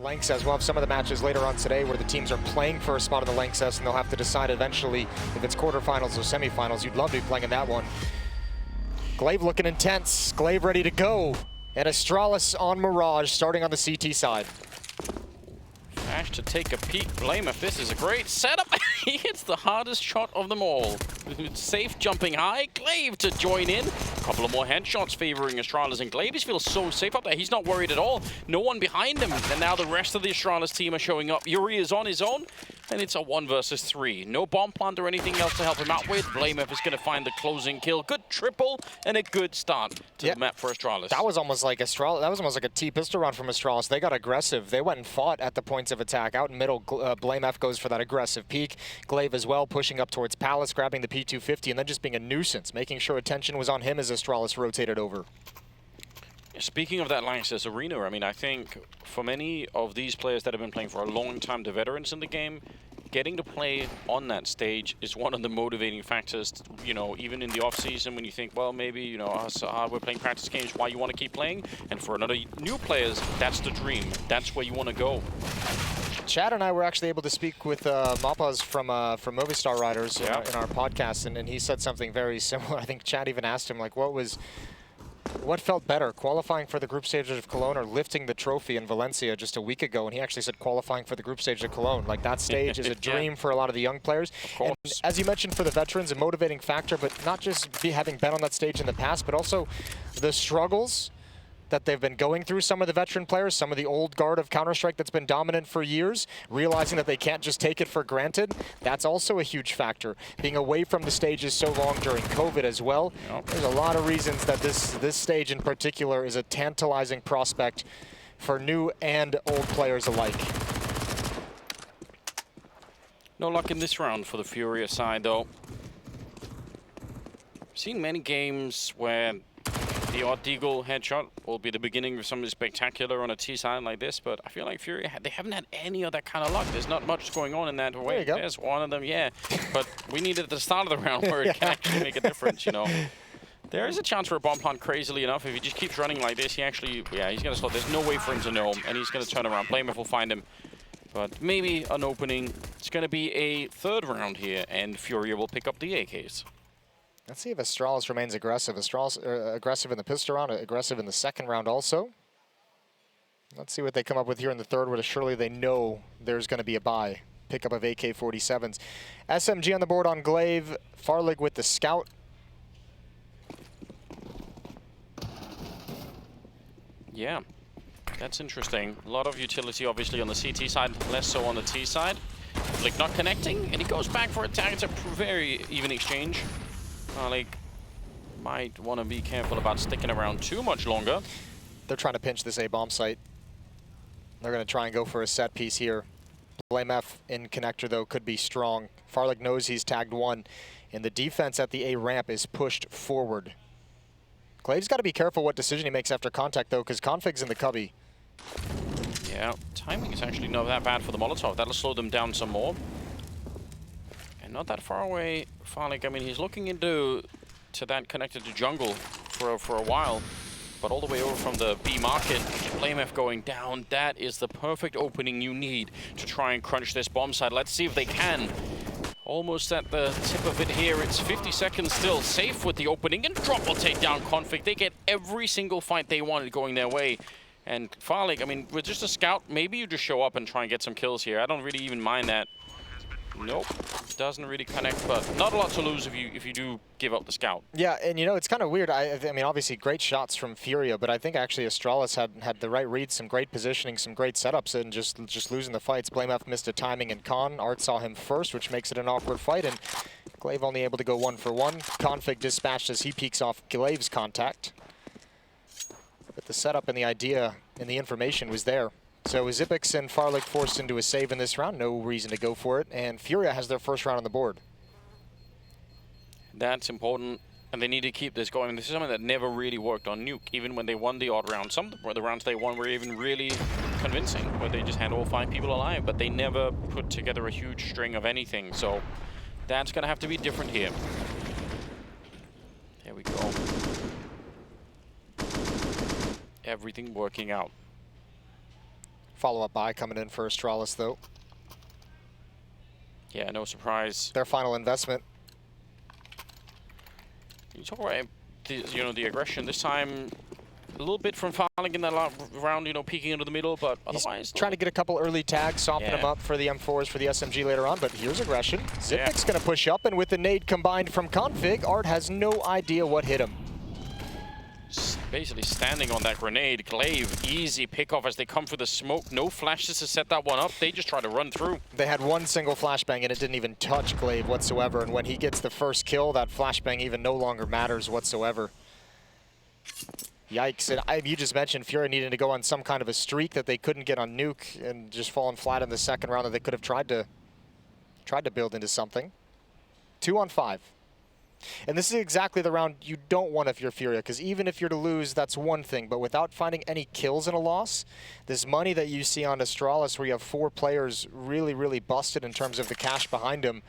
Lanxess. We'll have some of the matches later on today where the teams are playing for a spot in the Lanxess, and they'll have to decide eventually if it's quarterfinals or semifinals. You'd love to be playing in that one. glaive looking intense. glaive ready to go. And Astralis on Mirage, starting on the CT side. Flash to take a peek. blameF, this is a great setup. He hits the hardest shot of them all. Safe jumping high. glaive to join in. A couple of more headshots favoring Astralis, and glaive feels so safe up there. He's not worried at all. No one behind him. And now the rest of the Astralis team are showing up. yuurih is on his own, and it's a 1 versus 3. No bomb plant or anything else to help him out with. blameF is going to find the closing kill. Good triple and a good start to the map for Astralis. That was almost like Astralis. That was almost like a T-pistol round from Astralis. They got aggressive. They went and fought at the points of attack. Out in middle, blameF goes for that aggressive peek. glaive as well, pushing up towards Palace, grabbing the P250, and then just being a nuisance, making sure attention was on him as Astralis rotated over. Speaking of that Lanxess arena, I mean, I think for many of these players that have been playing for a long time, the veterans in the game, getting to play on that stage is one of the motivating factors, you know, even in the off-season when you think, well, maybe, you know, we're playing practice games, why you want to keep playing? And for another new players, that's the dream. That's where you want to go. Chad and I were actually able to speak with Mapaz from Movistar Riders in our podcast, and he said something very similar. I think Chad even asked him, like, what felt better, qualifying for the group stage of Cologne or lifting the trophy in Valencia just a week ago? And he actually said qualifying for the group stage of Cologne. Like, that stage is a dream for a lot of the young players. And as you mentioned, for the veterans, a motivating factor, but not just having been on that stage in the past, but also the struggles that they've been going through, some of the veteran players, some of the old guard of Counter-Strike that's been dominant for years, realizing that they can't just take it for granted. That's also a huge factor. Being away from the stages so long during COVID as well. There's a lot of reasons that this stage in particular is a tantalizing prospect for new and old players alike. No luck in this round for the FURIA side, though. I've seen many games where the odd deagle headshot will be the beginning of something spectacular on a T side like this, but I feel like FURIA, they haven't had any of that kind of luck. There's not much going on in that way. There you go. There's one of them, yeah. But we need it at the start of the round where it can actually make a difference, you know. There is a chance for a bomb plant, crazily enough. If he just keeps running like this, he actually, he's going to slow. There's no way for him to know him, and he's going to turn around. blameF will find him. But maybe an opening. It's going to be a third round here, and FURIA will pick up the AKs. Let's see if Astralis remains aggressive. Astralis aggressive in the pistol round, aggressive in the second round also. Let's see what they come up with here in the third, where surely they know there's going to be a buy. Pickup of AK-47s. SMG on the board on glaive. Farlig with the scout. Yeah, that's interesting. A lot of utility, obviously, on the CT side, less so on the T side. Flick not connecting, and he goes back for attack. It's a very even exchange. Like, might want to be careful about sticking around too much longer. They're trying to pinch this A-bomb site. They're going to try and go for a set piece here. blameF in connector, though, could be strong. Farlig knows he's tagged one, and the defense at the A ramp is pushed forward. glaive's got to be careful what decision he makes after contact, though, because config's in the cubby. Yeah, timing is actually not that bad for the Molotov. That'll slow them down some more. Not that far away, Farlig. I mean, he's looking into that connected to jungle for a while, but all the way over from the B market, blameF going down. That is the perfect opening you need to try and crunch this bomb side. Let's see if they can. Almost at the tip of it here. It's 50 seconds still. Safe with the opening, and drop will take down config. They get every single fight they wanted going their way. And Farlig, I mean, with just a scout, maybe you just show up and try and get some kills here. I don't really even mind that. Nope, doesn't really connect, but not a lot to lose if you do give up the scout. Yeah, and you know, it's kind of weird. I mean, obviously great shots from FURIA, but I think actually Astralis had the right reads, some great positioning, some great setups, and just losing the fights. blameF missed a timing and con. Art saw him first, which makes it an awkward fight, and glaive only able to go 1 for 1. Config dispatched as he peeks off glaive's contact. But the setup and the idea and the information was there. So Zipix and Farlig forced into a save in this round. No reason to go for it. And FURIA has their first round on the board. That's important. And they need to keep this going. This is something that never really worked on Nuke, even when they won the odd round. Some of the rounds they won were even really convincing, where they just had all 5 people alive, but they never put together a huge string of anything. So that's going to have to be different here. There we go. Everything working out. Follow-up buy coming in for Astralis, though. Yeah, no surprise. Their final investment. You talk about the aggression this time. A little bit from Farling in that round, peeking into the middle, but otherwise... He's trying to get a couple early tags, soften him up for the M4s, for the SMG later on, but here's aggression. Zipic's going to push up, and with the nade combined from Config, Art has no idea what hit him. Basically standing on that grenade. glaive, easy pickoff as they come through the smoke. No flashes to set that one up. They just try to run through. They had one single flashbang, and it didn't even touch glaive whatsoever, and when he gets the first kill, that flashbang even no longer matters whatsoever. Yikes. And you just mentioned FURIA needing to go on some kind of a streak that they couldn't get on Nuke and just falling flat in the second round that they could have tried to build into something. 2 on 5. And this is exactly the round you don't want if you're FURIA, because even if you're to lose, that's one thing. But without finding any kills in a loss, this money that you see on Astralis, where you have 4 players really, really busted in terms of the cash behind them,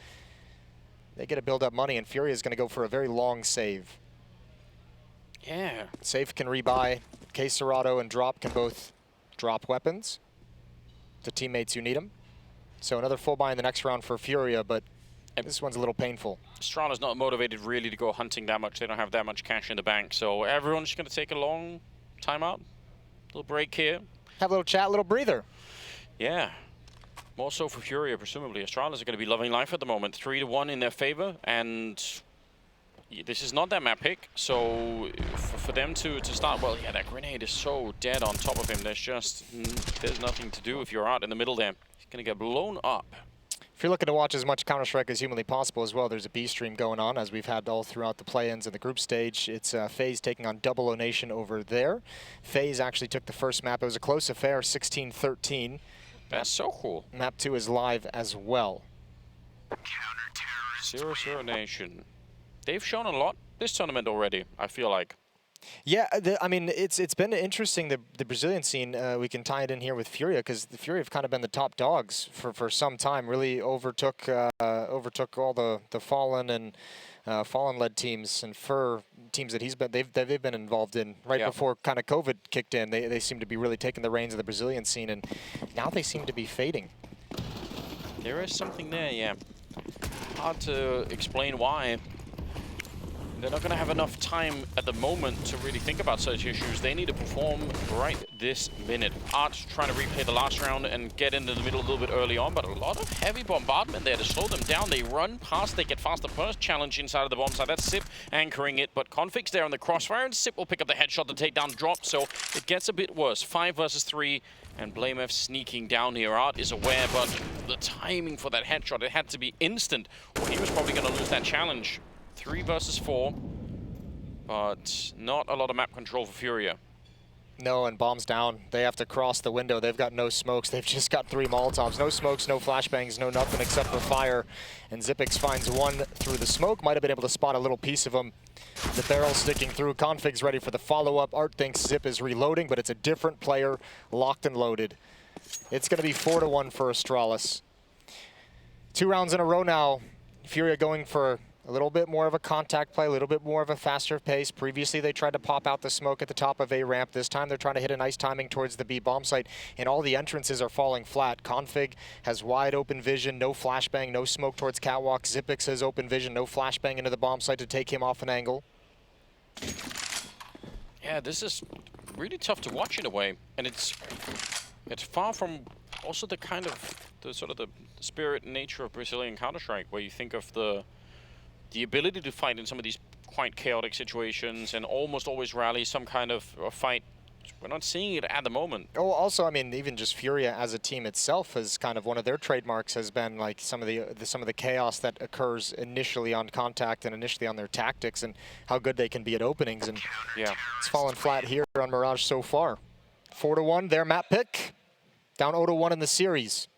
they get to build up money, and FURIA is going to go for a very long save. Yeah. Safe can rebuy. Serato and Drop can both drop weapons to teammates who need them. So another full buy in the next round for FURIA, but this one's a little painful. Astrala's not motivated really to go hunting that much. They don't have that much cash in the bank. So everyone's just going to take a long timeout. Little break here. Have a little chat, a little breather. Yeah. More so for FURIA, presumably. Astralis are going to be loving life at the moment. 3-1 in their favor, and this is not their map pick, so for them to start, well, yeah, that grenade is so dead on top of him. There's nothing to do if you're out in the middle there. He's going to get blown up. If you're looking to watch as much Counter-Strike as humanly possible as well, there's a B stream going on, as we've had all throughout the play-ins and the group stage. It's FaZe taking on Double O Nation over there. FaZe actually took the first map. It was a close affair, 16-13. That's so cool. Map 2 is live as well. 0-0 Nation. They've shown a lot this tournament already, I feel like. Yeah, I mean, it's been interesting, the Brazilian scene. We can tie it in here with FURIA, because the FURIA have kind of been the top dogs for some time. Really overtook all the Fallen and Fallen-led teams and FUR teams that they've been involved in right before kind of COVID kicked in. They seem to be really taking the reins of the Brazilian scene, and now they seem to be fading. There is something there, yeah. Hard to explain why. They're not going to have enough time at the moment to really think about such issues. They need to perform right this minute. Art trying to replay the last round and get into the middle a little bit early on, but a lot of heavy bombardment there to slow them down. They run past, they get faster first challenge inside of the bomb site. That's Sip anchoring it, but Config's there on the crossfire, and Sip will pick up the headshot to take down Drop, so it gets a bit worse. 5 versus 3, and blameF sneaking down here. Art is aware, but the timing for that headshot, it had to be instant, or he was probably going to lose that challenge. 3 versus 4, but not a lot of map control for FURIA. No, and bombs down. They have to cross the window. They've got no smokes. They've just got 3 Molotovs. No smokes, no flashbangs, no nothing except for fire. And Zipix finds one through the smoke. Might have been able to spot a little piece of him. The barrel sticking through. Config's ready for the follow-up. Art thinks Zip is reloading, but it's a different player, locked and loaded. It's going to be 4-1 for Astralis. 2 rounds in a row now. FURIA going for a little bit more of a contact play, a little bit more of a faster pace. Previously, they tried to pop out the smoke at the top of A ramp. This time, they're trying to hit a nice timing towards the B bomb site, and all the entrances are falling flat. Config has wide open vision, no flashbang, no smoke towards catwalk. Zipix has open vision, no flashbang into the bomb site to take him off an angle. Yeah, this is really tough to watch in a way, and it's far from also the kind of the spirit and nature of Brazilian Counter-Strike, where you think of the ability to fight in some of these quite chaotic situations and almost always rally some kind of fight. We're not seeing it at the moment. Oh, also, I mean, even just FURIA as a team itself is kind of one of their trademarks has been like some of the chaos that occurs initially on contact and initially on their tactics and how good they can be at openings. And yeah, it's fallen flat here on Mirage so far. 4-1, their map pick. Down 0-1 in the series.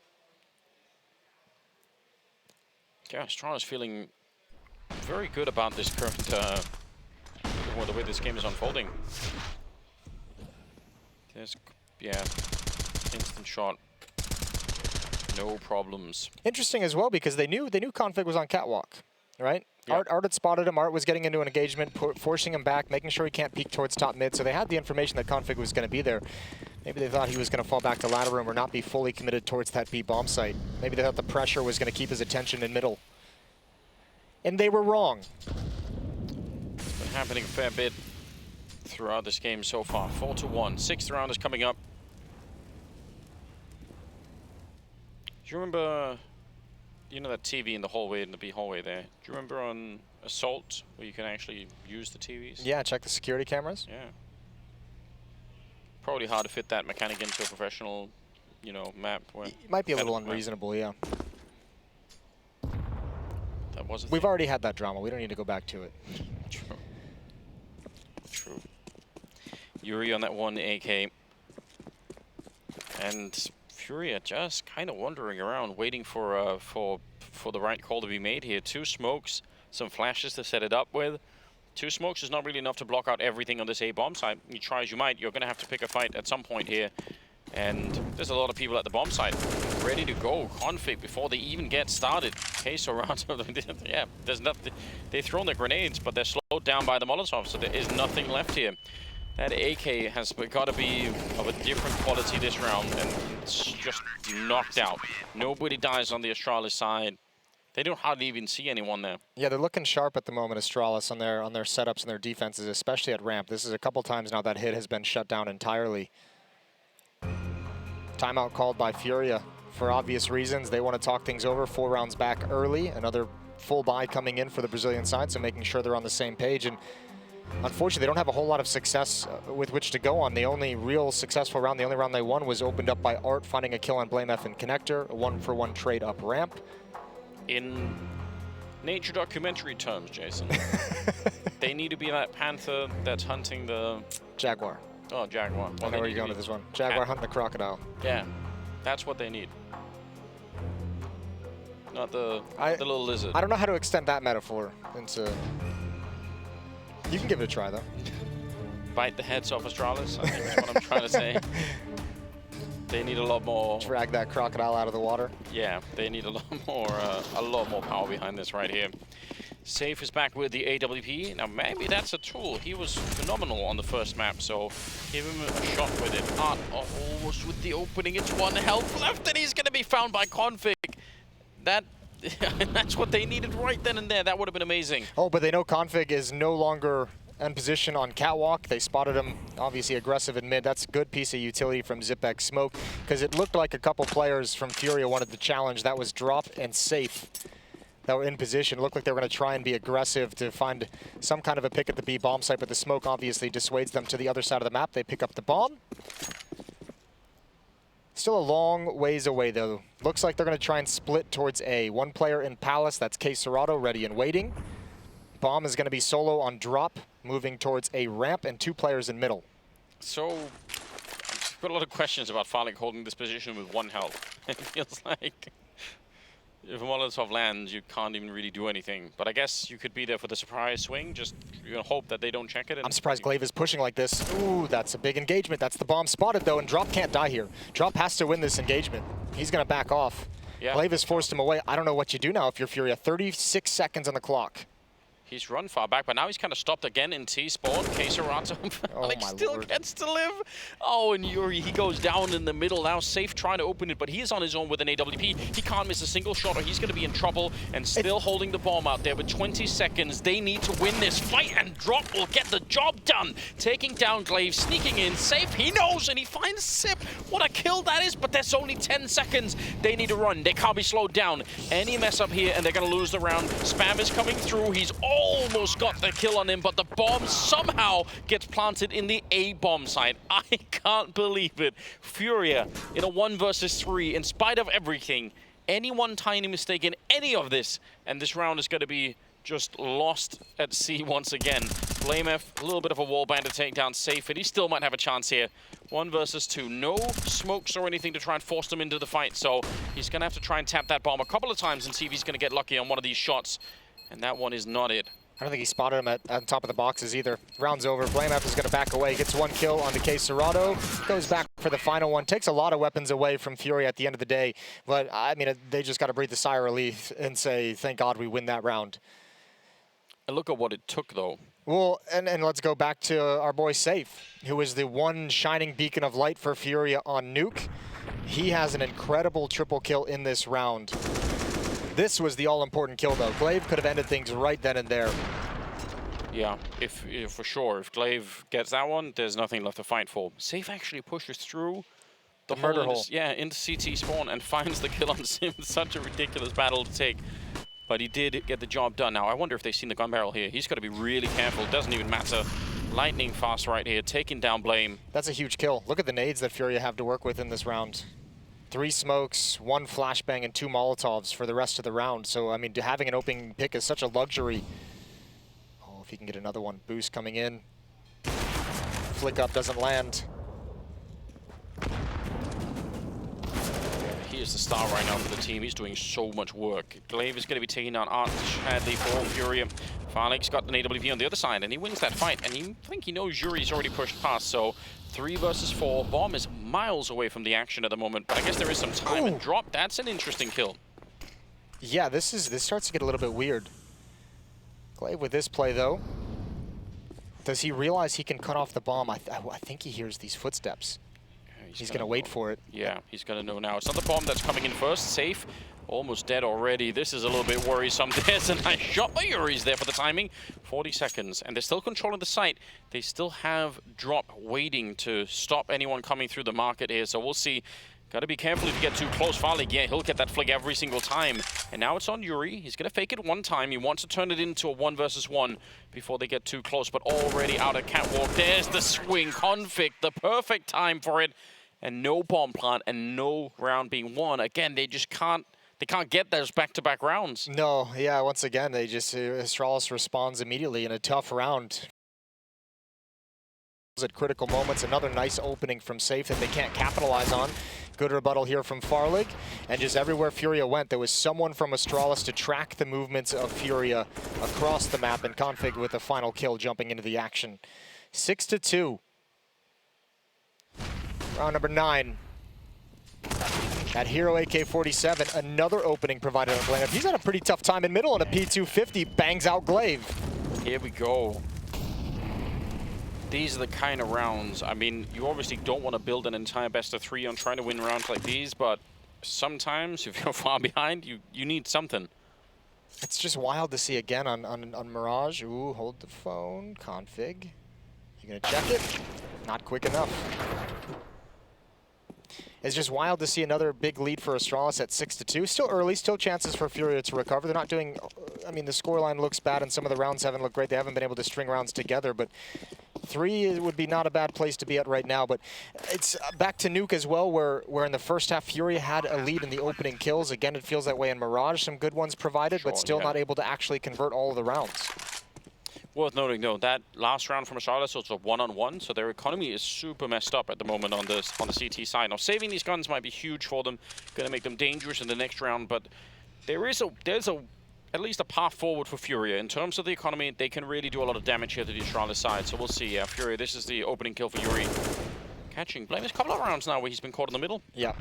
Yeah, Astralis feeling very good about this current, the way this game is unfolding. There's, yeah, instant shot, no problems. Interesting as well, because they knew Config was on catwalk, right? Yeah. Art had spotted him. Art was getting into an engagement, forcing him back, making sure he can't peek towards top mid. So they had the information that Config was going to be there. Maybe they thought he was going to fall back to ladder room or not be fully committed towards that B bomb site. Maybe they thought the pressure was going to keep his attention in middle. And they were wrong. It's been happening a fair bit throughout this game so far. 4-1. 6th round is coming up. Do you remember, you know that TV in the hallway, in the B hallway there? Do you remember on Assault where you can actually use the TVs? Yeah, check the security cameras. Yeah. Probably hard to fit that mechanic into a professional, you know, map. Where It might be a little unreasonable, yeah. That was a We've thing. already had that drama. We don't need to go back to it. True. True. yuurih on that one AK. And FURIA just kind of wandering around, waiting for the right call to be made here. 2 smokes, some flashes to set it up with. 2 smokes is not really enough to block out everything on this A bomb site. You try as you might, you're going to have to pick a fight at some point here. And there's a lot of people at the bomb site ready to go. Config before they even get started. Case around, yeah, there's nothing. They've thrown their grenades, but they're slowed down by the Molotov, so there is nothing left here. That AK has got to be of a different quality this round, and it's just knocked out. Nobody dies on the Astralis side. They don't hardly even see anyone there. Yeah, they're looking sharp at the moment, Astralis, on their setups and their defenses, especially at ramp. This is a couple times now that hit has been shut down entirely. Timeout called by FURIA for obvious reasons. They want to talk things over. 4 rounds back early. Another full buy coming in for the Brazilian side, so making sure they're on the same page. And unfortunately, they don't have a whole lot of success with which to go on. The only real successful round, the only round they won, was opened up by Art finding a kill on blameF and Connector, a 1-for-1 trade up ramp. In nature documentary terms, Jason, they need to be that panther that's hunting the... Jaguar. Oh, Jaguar. I know where you're going with this one. Jaguar hunting the crocodile. Yeah, that's what they need. Not the little lizard. I don't know how to extend that metaphor into... You can give it a try, though. Bite the heads off Astralis, I think is what I'm trying to say. They need a lot more... Drag that crocodile out of the water. Yeah, they need a lot more power behind this right here. Safe is back with the AWP. Now, maybe that's a tool. He was phenomenal on the first map, so give him a shot with it. Art almost with the opening. It's 1 health left, and he's going to be found by Config. That's what they needed right then and there. That would have been amazing. Oh, but they know Config is no longer in position on catwalk. They spotted him, obviously aggressive in mid. That's a good piece of utility from Zipek Smoke, because it looked like a couple players from FURIA wanted the challenge. That was Drop and Safe that were in position. It looked like they were going to try and be aggressive to find some kind of a pick at the B bomb site, but the smoke obviously dissuades them to the other side of the map. They pick up the bomb. Still a long ways away, though. Looks like they're going to try and split towards A. 1 player in Palace, that's K Serato, ready and waiting. Bomb is going to be solo on Drop, moving towards a ramp, and 2 players in middle. So, I've got a lot of questions about Farlik holding this position with 1 health. It feels like if a Molotov lands, you can't even really do anything. But I guess you could be there for the surprise swing, just hope that they don't check it. I'm surprised Glaive is pushing like this. Ooh, that's a big engagement. That's the bomb spotted, though, and Drop can't die here. Drop has to win this engagement. He's going to back off. Yeah. Glaive has forced him away. I don't know what you do now if you're FURIA. 36 seconds on the clock. He's run far back, but now he's kind of stopped again in T-spawn. K-Serato still gets to live. Oh, and yuurih, he goes down in the middle now. Safe trying to open it, but he is on his own with an AWP. He can't miss a single shot or he's going to be in trouble, and still holding the bomb out there with 20 seconds. They need to win this fight, and Drop will get the job done. Taking down Glaive, sneaking in. Safe, he knows, and he finds Sip. What a kill that is, but there's only 10 seconds. They need to run. They can't be slowed down. Any mess up here, and they're going to lose the round. Spam is coming through. He's almost got the kill on him, but the bomb somehow gets planted in the A bomb site. I can't believe it. FURIA in a 1 versus 3, in spite of everything. Any one tiny mistake in any of this, and this round is going to be just lost at sea once again. blameF, a little bit of a wall band to take down Safe, and he still might have a chance here. 1 versus 2. No smokes or anything to try and force them into the fight, so he's going to have to try and tap that bomb a couple of times and see if he's going to get lucky on one of these shots. And that one is not it. I don't think he spotted him at top of the boxes either. Round's over. blameF is going to back away. Gets 1 kill on the K Serato. Goes back for the final one. Takes a lot of weapons away from FURIA at the end of the day. But, I mean, they just got to breathe a sigh of relief and say, thank God we win that round. And look at what it took, though. Well, and let's go back to our boy Safe, who is the one shining beacon of light for FURIA on Nuke. He has an incredible triple kill in this round. This was the all-important kill, though. glaive could have ended things right then and there. Yeah, if for sure. If glaive gets that one, there's nothing left to fight for. Safe actually pushes through the murder hole. Yeah, into CT spawn and finds the kill on Sim. Such a ridiculous battle to take. But he did get the job done. Now, I wonder if they've seen the gun barrel here. He's got to be really careful. It doesn't even matter. Lightning fast right here, taking down blame. That's a huge kill. Look at the nades that FURIA have to work with in this round. 3 smokes, 1 flashbang, and 2 Molotovs for the rest of the round. So, I mean, having an opening pick is such a luxury. Oh, if he can get another one. Boost coming in. Flick up doesn't land. He is the star right now for the team. He's doing so much work. glaive is going to be taking down Art Hadley for FURIA. Farlig's got an AWP on the other side, and he wins that fight. And I think he knows yuurih's already pushed past, so 3 versus 4. Bomb is miles away from the action at the moment, but I guess there is some time. And drop, that's an interesting kill. Yeah, this starts to get a little bit weird. glaive with this play, though. Does he realize he can cut off the bomb? I think he hears these footsteps. He's going to wait for it. Yeah, he's going to know now. It's not the bomb that's coming in first. Safe. Almost dead already. This is a little bit worrisome. There's a nice shot by yuurih's there for the timing. 40 seconds. And they're still controlling the site. They still have drop waiting to stop anyone coming through the market here. So we'll see. Got to be careful if you get too close. Farlig, yeah, he'll get that flick every single time. And now it's on yuurih. He's going to fake it one time. He wants to turn it into a 1 versus 1 before they get too close. But already out of catwalk. There's the swing. Config, the perfect time for it. And no bomb plant and no round being won. Again, they just can't get those back-to-back rounds. No, yeah, once again, they just, Astralis responds immediately in a tough round. At critical moments, another nice opening from Safe that they can't capitalize on. Good rebuttal here from Farlig. And just everywhere FURIA went, there was someone from Astralis to track the movements of FURIA across the map, and Config with the final kill jumping into the action. 6-2. Round number 9. At Hero AK-47, another opening provided on blameF. He's had a pretty tough time in middle, and a P250 bangs out glaive. Here we go. These are the kind of rounds. I mean, you obviously don't want to build an entire best-of-3 on trying to win rounds like these, but sometimes if you're far behind, you need something. It's just wild to see again on Mirage. Ooh, hold the phone. Config. You gonna check it? Not quick enough. It's just wild to see another big lead for Astralis at 6-2. Still early, still chances for FURIA to recover. They're not doing, I mean, the scoreline looks bad and some of the rounds haven't looked great. They haven't been able to string rounds together, but 3 would be not a bad place to be at right now. But it's back to Nuke as well, where in the first half, FURIA had a lead in the opening kills. Again, it feels that way in Mirage. Some good ones provided, but still not able to actually convert all of the rounds. Worth noting, though, that last round from Astralis was a 1-on-1, so their economy is super messed up at the moment on the CT side. Now, saving these guns might be huge for them, going to make them dangerous in the next round, but there's at least a path forward for FURIA. In terms of the economy, they can really do a lot of damage here to the Astralis side, so we'll see. Yeah, FURIA, this is the opening kill for yuurih. Catching blame's a couple of rounds now where he's been caught in the middle. Yeah.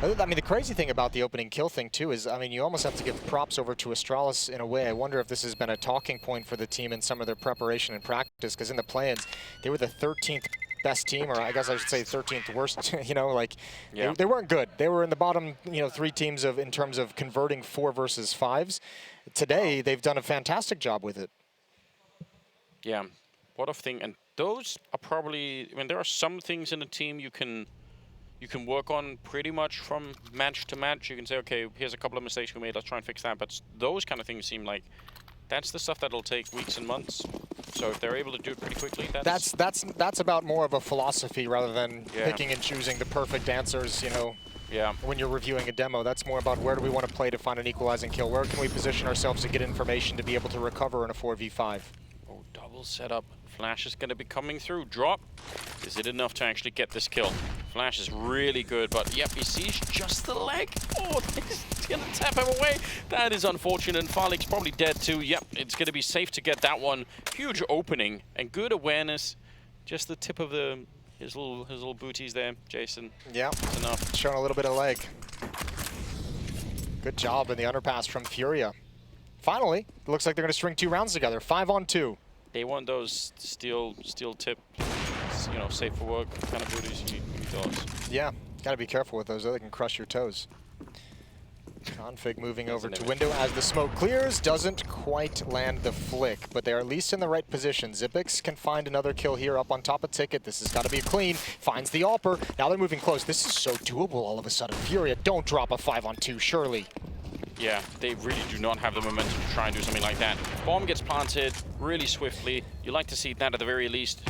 I mean, the crazy thing about the opening kill thing, too, is, I mean, you almost have to give props over to Astralis in a way. I wonder if this has been a talking point for the team in some of their preparation and practice, because in the play-ins, they were the 13th best team, or I guess I should say 13th worst, you know, like, yeah. They weren't good. They were in the bottom, 3 teams in terms of converting 4 versus 5s. Today, they've done a fantastic job with it. Yeah, what a thing. And those are probably, I mean, there are some things in the team you can work on pretty much from match to match. You can say, okay, here's a couple of mistakes we made, let's try and fix that. But those kind of things seem like that's the stuff that'll take weeks and months. So if they're able to do it pretty quickly, that's about more of a philosophy rather than picking and choosing the perfect answers, Yeah. When you're reviewing a demo. That's more about where do we want to play to find an equalizing kill? Where can we position ourselves to get information to be able to recover in a 4v5? Oh, double setup. Flash is going to be coming through. Drop. Is it enough to actually get this kill? Flash is really good, but yep, he sees just the leg. Oh, he's going to tap him away. That is unfortunate, and Farlig's probably dead too. Yep, it's going to be safe to get that one. Huge opening and good awareness. Just the tip of his little booties there, Jason. Yeah, that's enough. Showing a little bit of leg. Good job in the underpass from FURIA. finally, it looks like they're going to string 2 rounds together. 5 on 2. They want those steel tip, you know, safe for work kind of booties. You need those. Yeah, got to be careful with those. They can crush your toes. Config moving over to window as the smoke clears. Doesn't quite land the flick, but they're at least in the right position. Xyp9x can find another kill here up on top of Ticket. This has got to be a clean. Finds the AWPer. Now they're moving close. This is so doable all of a sudden. FURIA, don't drop a 5 on 2, surely. Yeah, they really do not have the momentum to try and do something like that. Bomb gets planted really swiftly. You like to see that at the very least.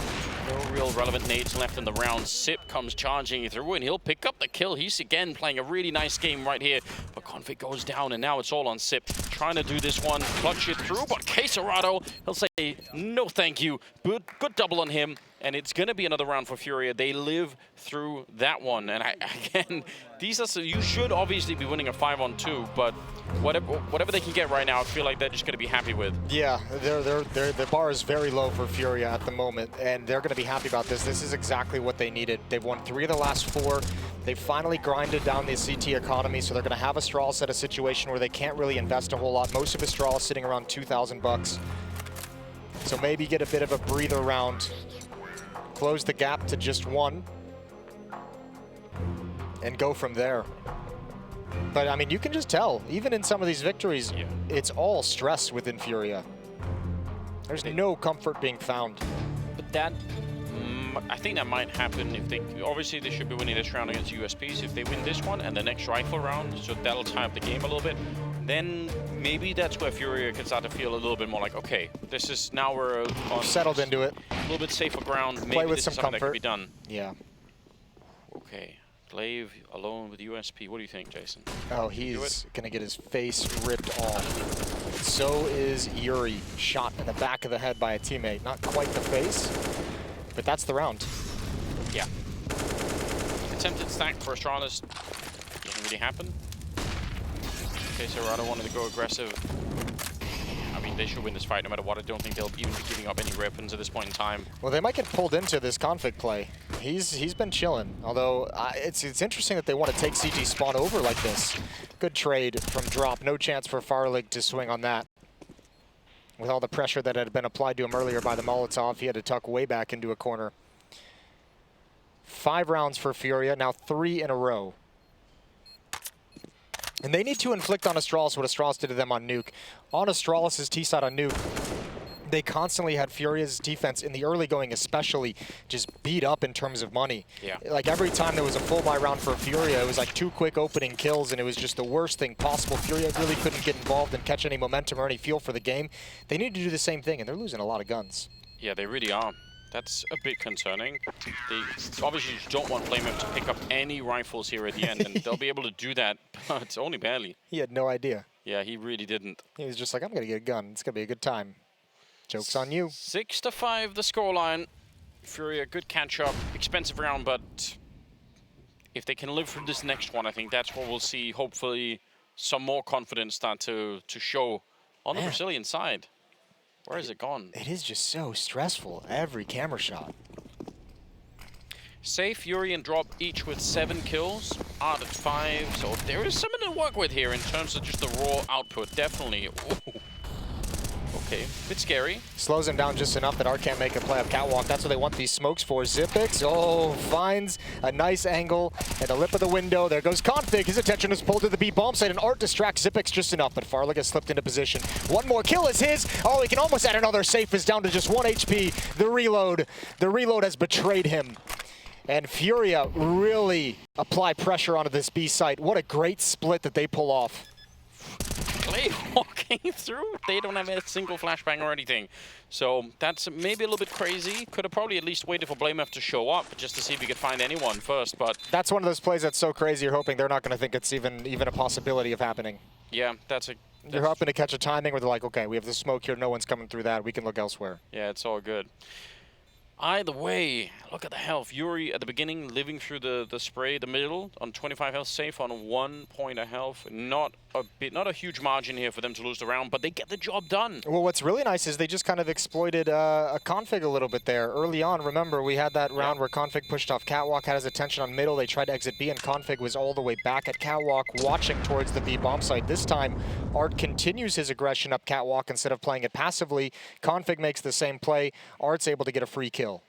No real relevant nades left in the round. Sip comes charging through, and he'll pick up the kill. He's again playing a really nice game right here. But Config goes down, and now it's all on Sip. Trying to do this one, clutch it through, but Quesarado, he'll say, no thank you. Good double on him, and it's going to be another round for FURIA. They live through that one. And again, these are you should obviously be winning a 5 on 2, but whatever they can get right now, I feel like they're just going to be happy with. Yeah, the bar is very low for FURIA at the moment, and they're going to be happy about this. This is exactly what they needed. They've won 3 of the last 4. They finally grinded down the CT economy, so they're going to have Astralis at a situation where they can't really invest a whole lot. Most of Astralis sitting around 2,000 bucks. So maybe get a bit of a breather round, close the gap to just 1, and go from there. But I mean, you can just tell, even in some of these victories, it's all stress within FURIA. There's no comfort being found. But that, I think that might happen if they, obviously they should be winning this round against USPs. If they win this one and the next rifle round, so that'll tie up the game a little bit, then maybe that's where FURIA can start to feel a little bit more like, okay, this is, now we're on settled into it. A little bit safer ground. Play Maybe with this some is something comfort. that can be done. Yeah. Okay. Glaive alone with USP. What do you think, Jason? Oh, he's going to get his face ripped off. So is yuurih, shot in the back of the head by a teammate. Not quite the face, but that's the round. Yeah. Attempted stack for Astralis. Doesn't really happen. Quesarado wanted to go aggressive. I mean, they should win this fight no matter what. I don't think they'll even be giving up any weapons at this point in time. Well, they might get pulled into this Config play. He's been chilling, although it's interesting that they want to take CT spawn over like this. Good trade from Drop. No chance for Farlig to swing on that. With all the pressure that had been applied to him earlier by the Molotov, he had to tuck way back into a corner. 5 rounds for FURIA, now 3 in a row. And they need to inflict on Astralis what Astralis did to them on Nuke. On Astralis' T-side on Nuke, they constantly had FURIA's defense in the early going especially just beat up in terms of money. Yeah. Like every time there was a full buy round for FURIA, it was like 2 quick opening kills and it was just the worst thing possible. FURIA really couldn't get involved and catch any momentum or any feel for the game. They need to do the same thing and they're losing a lot of guns. Yeah, they really are. That's a bit concerning. They obviously just don't want blameF to pick up any rifles here at the end, and they'll be able to do that, but only barely. He had no idea. Yeah, he really didn't. He was just like, I'm going to get a gun. It's going to be a good time. Joke's on you. 6-5 the scoreline. FURIA, good catch-up. Expensive round, but if they can live through this next one, I think that's what we'll see, hopefully, some more confidence start to show on the Brazilian side. Where has it gone? It is just so stressful, every camera shot. Safe, yuurih, and Drop each with 7 kills out of 5. So there is something to work with here in terms of just the raw output, definitely. Ooh. Okay, bit scary. Slows him down just enough that Art can't make a play up catwalk. That's what they want these smokes for. Xyp9x, oh, finds a nice angle at the lip of the window. There goes Config. His attention is pulled to the B bomb site, and Art distracts Xyp9x just enough, but Farlig has slipped into position. One more kill is his. Oh, he can almost add another. Safe is down to just 1 HP. The reload has betrayed him. And FURIA really apply pressure onto this B site. What a great split that they pull off. Glaive walking through. They don't have a single flashbang or anything. So that's maybe a little bit crazy. Could have probably at least waited for blameF to show up just to see if he could find anyone first, but... That's one of those plays that's so crazy you're hoping they're not going to think it's even a possibility of happening. Yeah, You're hoping to catch a timing where they're like, okay, we have the smoke here, no one's coming through that, we can look elsewhere. Yeah, it's all good. Either way, look at the health. yuurih at the beginning, living through the spray, the middle, on 25 health, safe on 1 point of health. Not a huge margin here for them to lose the round, but they get the job done. Well, what's really nice is they just kind of exploited a Config a little bit there. Early on, remember, we had that round where Config pushed off catwalk, had his attention on middle. They tried to exit B, and Config was all the way back at catwalk, watching towards the B bomb site. This time, Art can continues his aggression up catwalk instead of playing it passively. Config makes the same play. Art's able to get a free kill.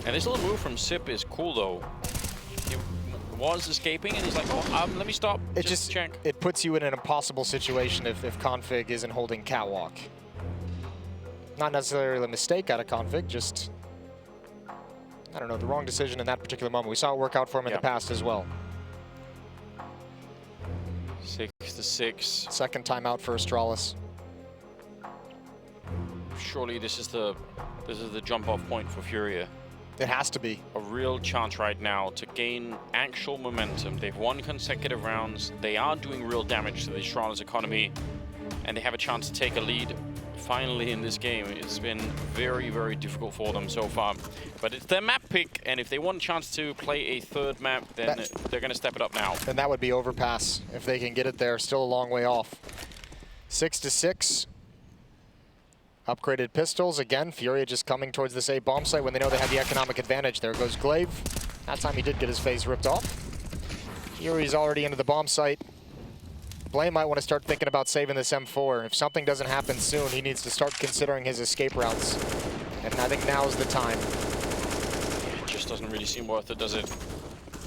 And this little move from Sip is cool, though. He was escaping, and he's like, oh, let me stop. It just check. It puts you in an impossible situation if Config isn't holding catwalk. Not necessarily a mistake out of Config, just, I don't know, the wrong decision in that particular moment. We saw it work out for him in the past as well. 6-6. Second timeout for Astralis. Surely this is the jump-off point for FURIA. It has to be. A real chance right now to gain actual momentum. They've won consecutive rounds. They are doing real damage to the Astralis economy, and they have a chance to take a lead finally in this game. It's been very, very difficult for them so far. But it's their map pick, and if they want a chance to play a third map, then they're going to step it up now. And that would be Overpass if they can get it there. Still a long way off. 6-6. Upgraded pistols. Again, FURIA just coming towards this A bomb site when they know they have the economic advantage. There goes Glaive. That time he did get his face ripped off. FURIA's already into the bomb site. Blame might want to start thinking about saving this M4. If something doesn't happen soon, he needs to start considering his escape routes. And I think now's the time. It just doesn't really seem worth it, does it?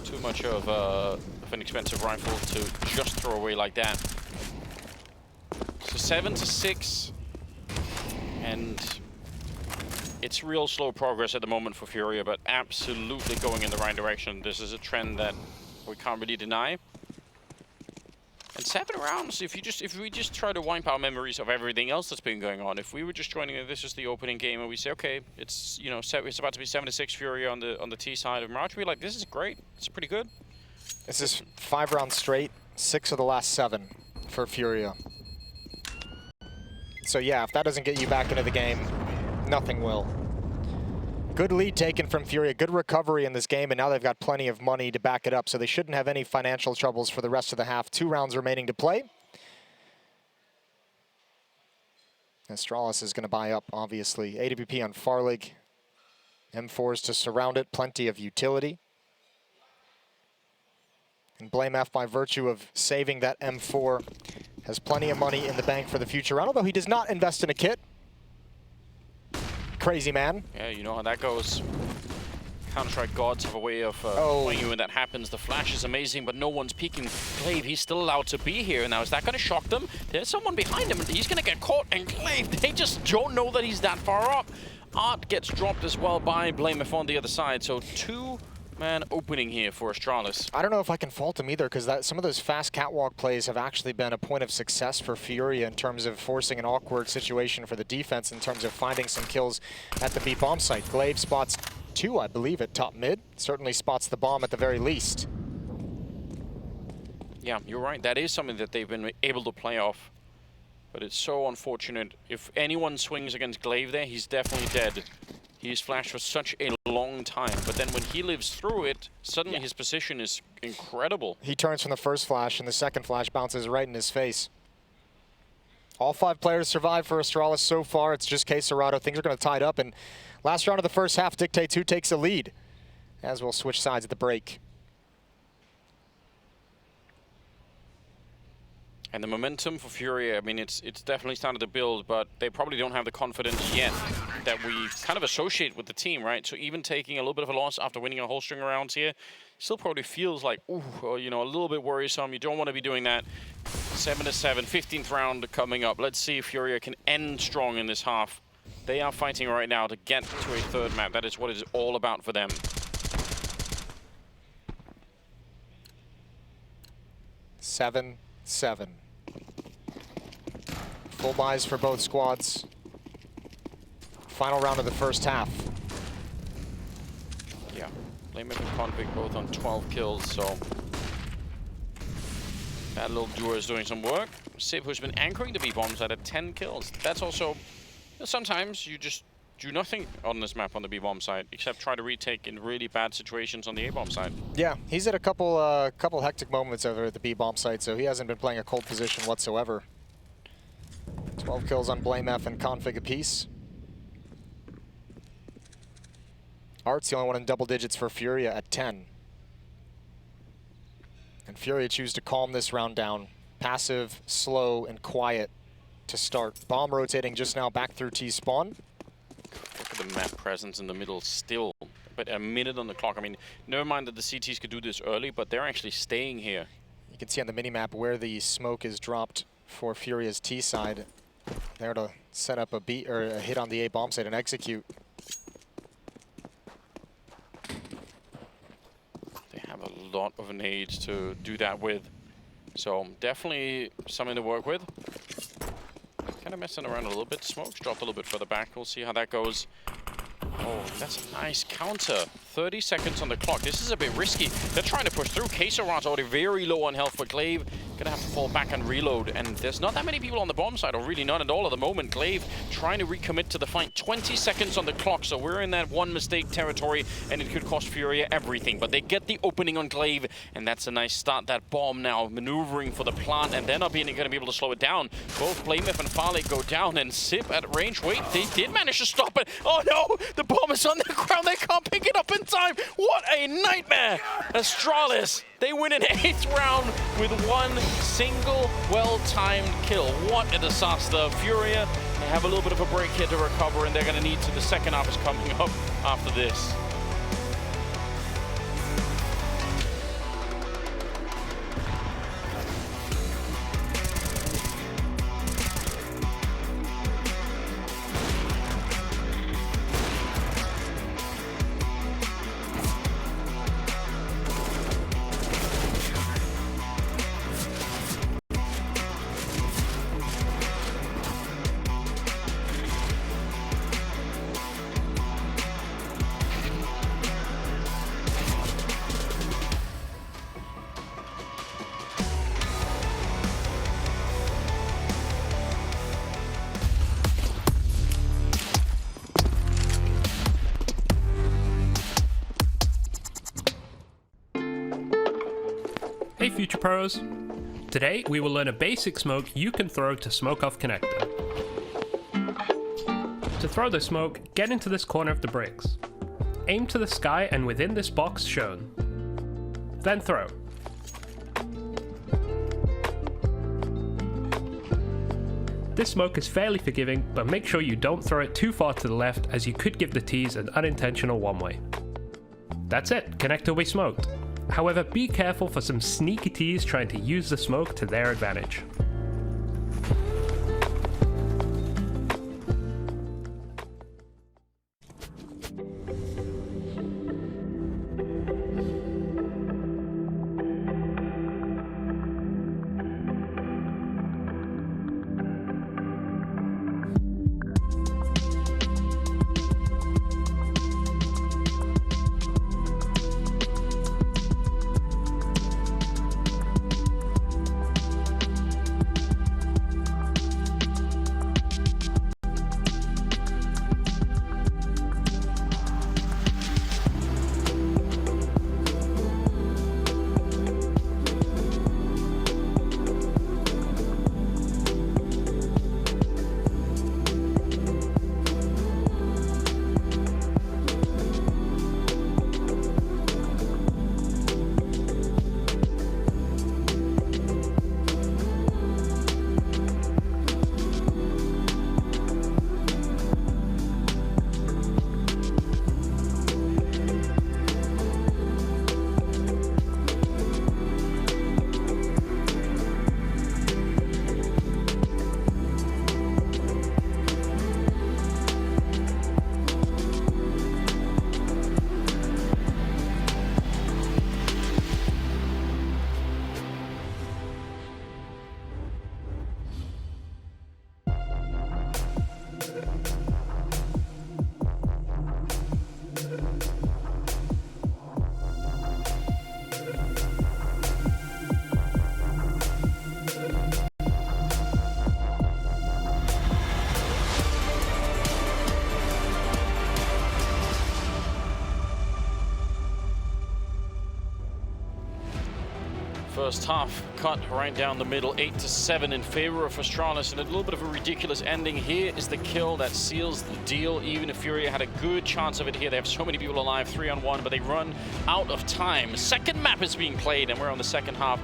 Too much of an expensive rifle to just throw away like that. So 7-6. And it's real slow progress at the moment for FURIA, but absolutely going in the right direction. This is a trend that we can't really deny. And 7 rounds, if we just try to wipe our memories of everything else that's been going on, if we were just joining this is the opening game and we say, okay, it's it's about to be 7-6 FURIA on the T side of Mirage, we're like, this is great. It's pretty good. This is 5 rounds straight, 6 of the last 7 for FURIA. So yeah, if that doesn't get you back into the game, nothing will. Good lead taken from FURIA, good recovery in this game, and now they've got plenty of money to back it up, so they shouldn't have any financial troubles for the rest of the half. 2 rounds remaining to play. Astralis is going to buy up, obviously. AWP on Farlig. M4s to surround it, plenty of utility. And blameF, by virtue of saving that M4, has plenty of money in the bank for the future round, although he does not invest in a kit. Crazy man. Yeah, you know how that goes. Counter-Strike gods have a way of playing you when that happens. The flash is amazing, but no one's peeking. Glaive, he's still allowed to be here. Now, is that going to shock them? There's someone behind him, and he's going to get caught. And Glaive, they just don't know that he's that far up. Art gets dropped as well by blameF on the other side. So 2-man opening here for Astralis. I don't know if I can fault him either, because some of those fast catwalk plays have actually been a point of success for FURIA in terms of forcing an awkward situation for the defense in terms of finding some kills at the B bomb site. Glaive spots 2, I believe, at top mid. Certainly spots the bomb at the very least. Yeah, you're right. That is something that they've been able to play off. But it's so unfortunate. If anyone swings against Glaive there, he's definitely dead. He's flashed for such a long time, but then when he lives through it, suddenly his position is incredible. He turns from the first flash, and the second flash bounces right in his face. All 5 players survive for Astralis so far. It's just K Serato. Things are going to tie it up, and last round of the first half dictates who takes the lead, as we'll switch sides at the break. And the momentum for FURIA, I mean, it's definitely started to build, but they probably don't have the confidence yet that we kind of associate with the team, right? So even taking a little bit of a loss after winning a whole string of rounds here, still probably feels like, ooh, you know, a little bit worrisome. You don't want to be doing that. 7-7, 15th round coming up. Let's see if FURIA can end strong in this half. They are fighting right now to get to a third map. That is what it is all about for them. 7-7. Full buys for both squads. Final round of the first half. Yeah, blameF and Config both on 12 kills, so that little duo is doing some work. Sip, who's been anchoring the B bombs at 10 kills. That's also, sometimes you just do nothing on this map on the B bomb side, except try to retake in really bad situations on the A bomb side. Yeah, he's had a couple hectic moments over at the B bomb site, so he hasn't been playing a cold position whatsoever. 12 kills on blameF and Config apiece. Art's the only one in double digits for FURIA at 10. And FURIA choose to calm this round down. Passive, slow, and quiet to start. Bomb rotating just now back through T-spawn. Look at the map presence in the middle still. But a minute on the clock. I mean, never mind that the CTs could do this early, but they're actually staying here. You can see on the minimap where the smoke is dropped for FURIA's T side. There to set up a beat or a hit on the A bomb site and execute. They have a lot of nades to do that with. So definitely something to work with. Kind of messing around a little bit. Smoke's dropped a little bit further back. We'll see how that goes. Oh, that's a nice counter. 30 seconds on the clock. This is a bit risky. They're trying to push through. Kaserat's already very low on health, but glaive gonna have to fall back and reload. And there's not that many people on the bomb side, or really none at all at the moment. glaive trying to recommit to the fight. 20 seconds on the clock, so we're in that one mistake territory, and it could cost FURIA everything. But they get the opening on glaive, and that's a nice start. That bomb now maneuvering for the plant, and they're not going to be able to slow it down. Both blameF and FURIA go down, and Sip at range. Wait, they did manage to stop it. Oh no, the bomb is on the ground. They can't pick it up in time. What a nightmare. Astralis, they win an 8th round with one single well-timed kill. What a disaster. FURIA, they have a little bit of a break here to recover, and they're going to need to. The second half is coming up after this. Hey Future Pros! Today we will learn a basic smoke you can throw to smoke off connector. To throw the smoke, get into this corner of the bricks. Aim to the sky and within this box shown. Then throw. This smoke is fairly forgiving, but make sure you don't throw it too far to the left, as you could give the tees an unintentional one-way. That's it, connector will be smoked. However, be careful for some sneaky tees trying to use the smoke to their advantage. First half cut right down the middle, 8-7 in favor of Astralis, and a little bit of a ridiculous ending. Here is the kill that seals the deal. Even if FURIA had a good chance of it here, they have so many people alive, 3-on-1, but they run out of time. Second map is being played, and we're on the second half.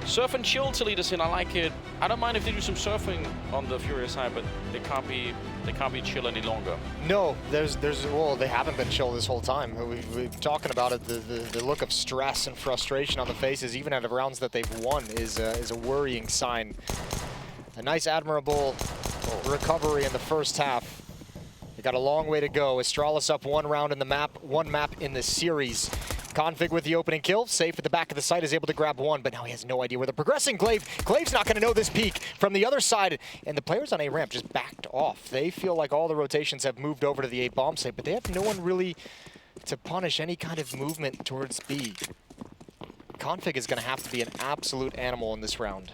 Surf and chill to lead us in. I like it. I don't mind if they do some surfing on the FURIA side, but they can't be chill any longer. No, well, they haven't been chill this whole time. We've been talking about it. The look of stress and frustration on the faces, even out of rounds that they've won, is a worrying sign. A nice, admirable recovery in the first half. They got a long way to go. Astralis up one round in the map, one map in the series. Config with the opening kill, safe at the back of the site, is able to grab one, but now he has no idea where they're progressing. Glaive's not going to know this peek from the other side, and the players on A ramp just backed off. They feel like all the rotations have moved over to the A bomb site, but they have no one really to punish any kind of movement towards B. Config is going to have to be an absolute animal in this round.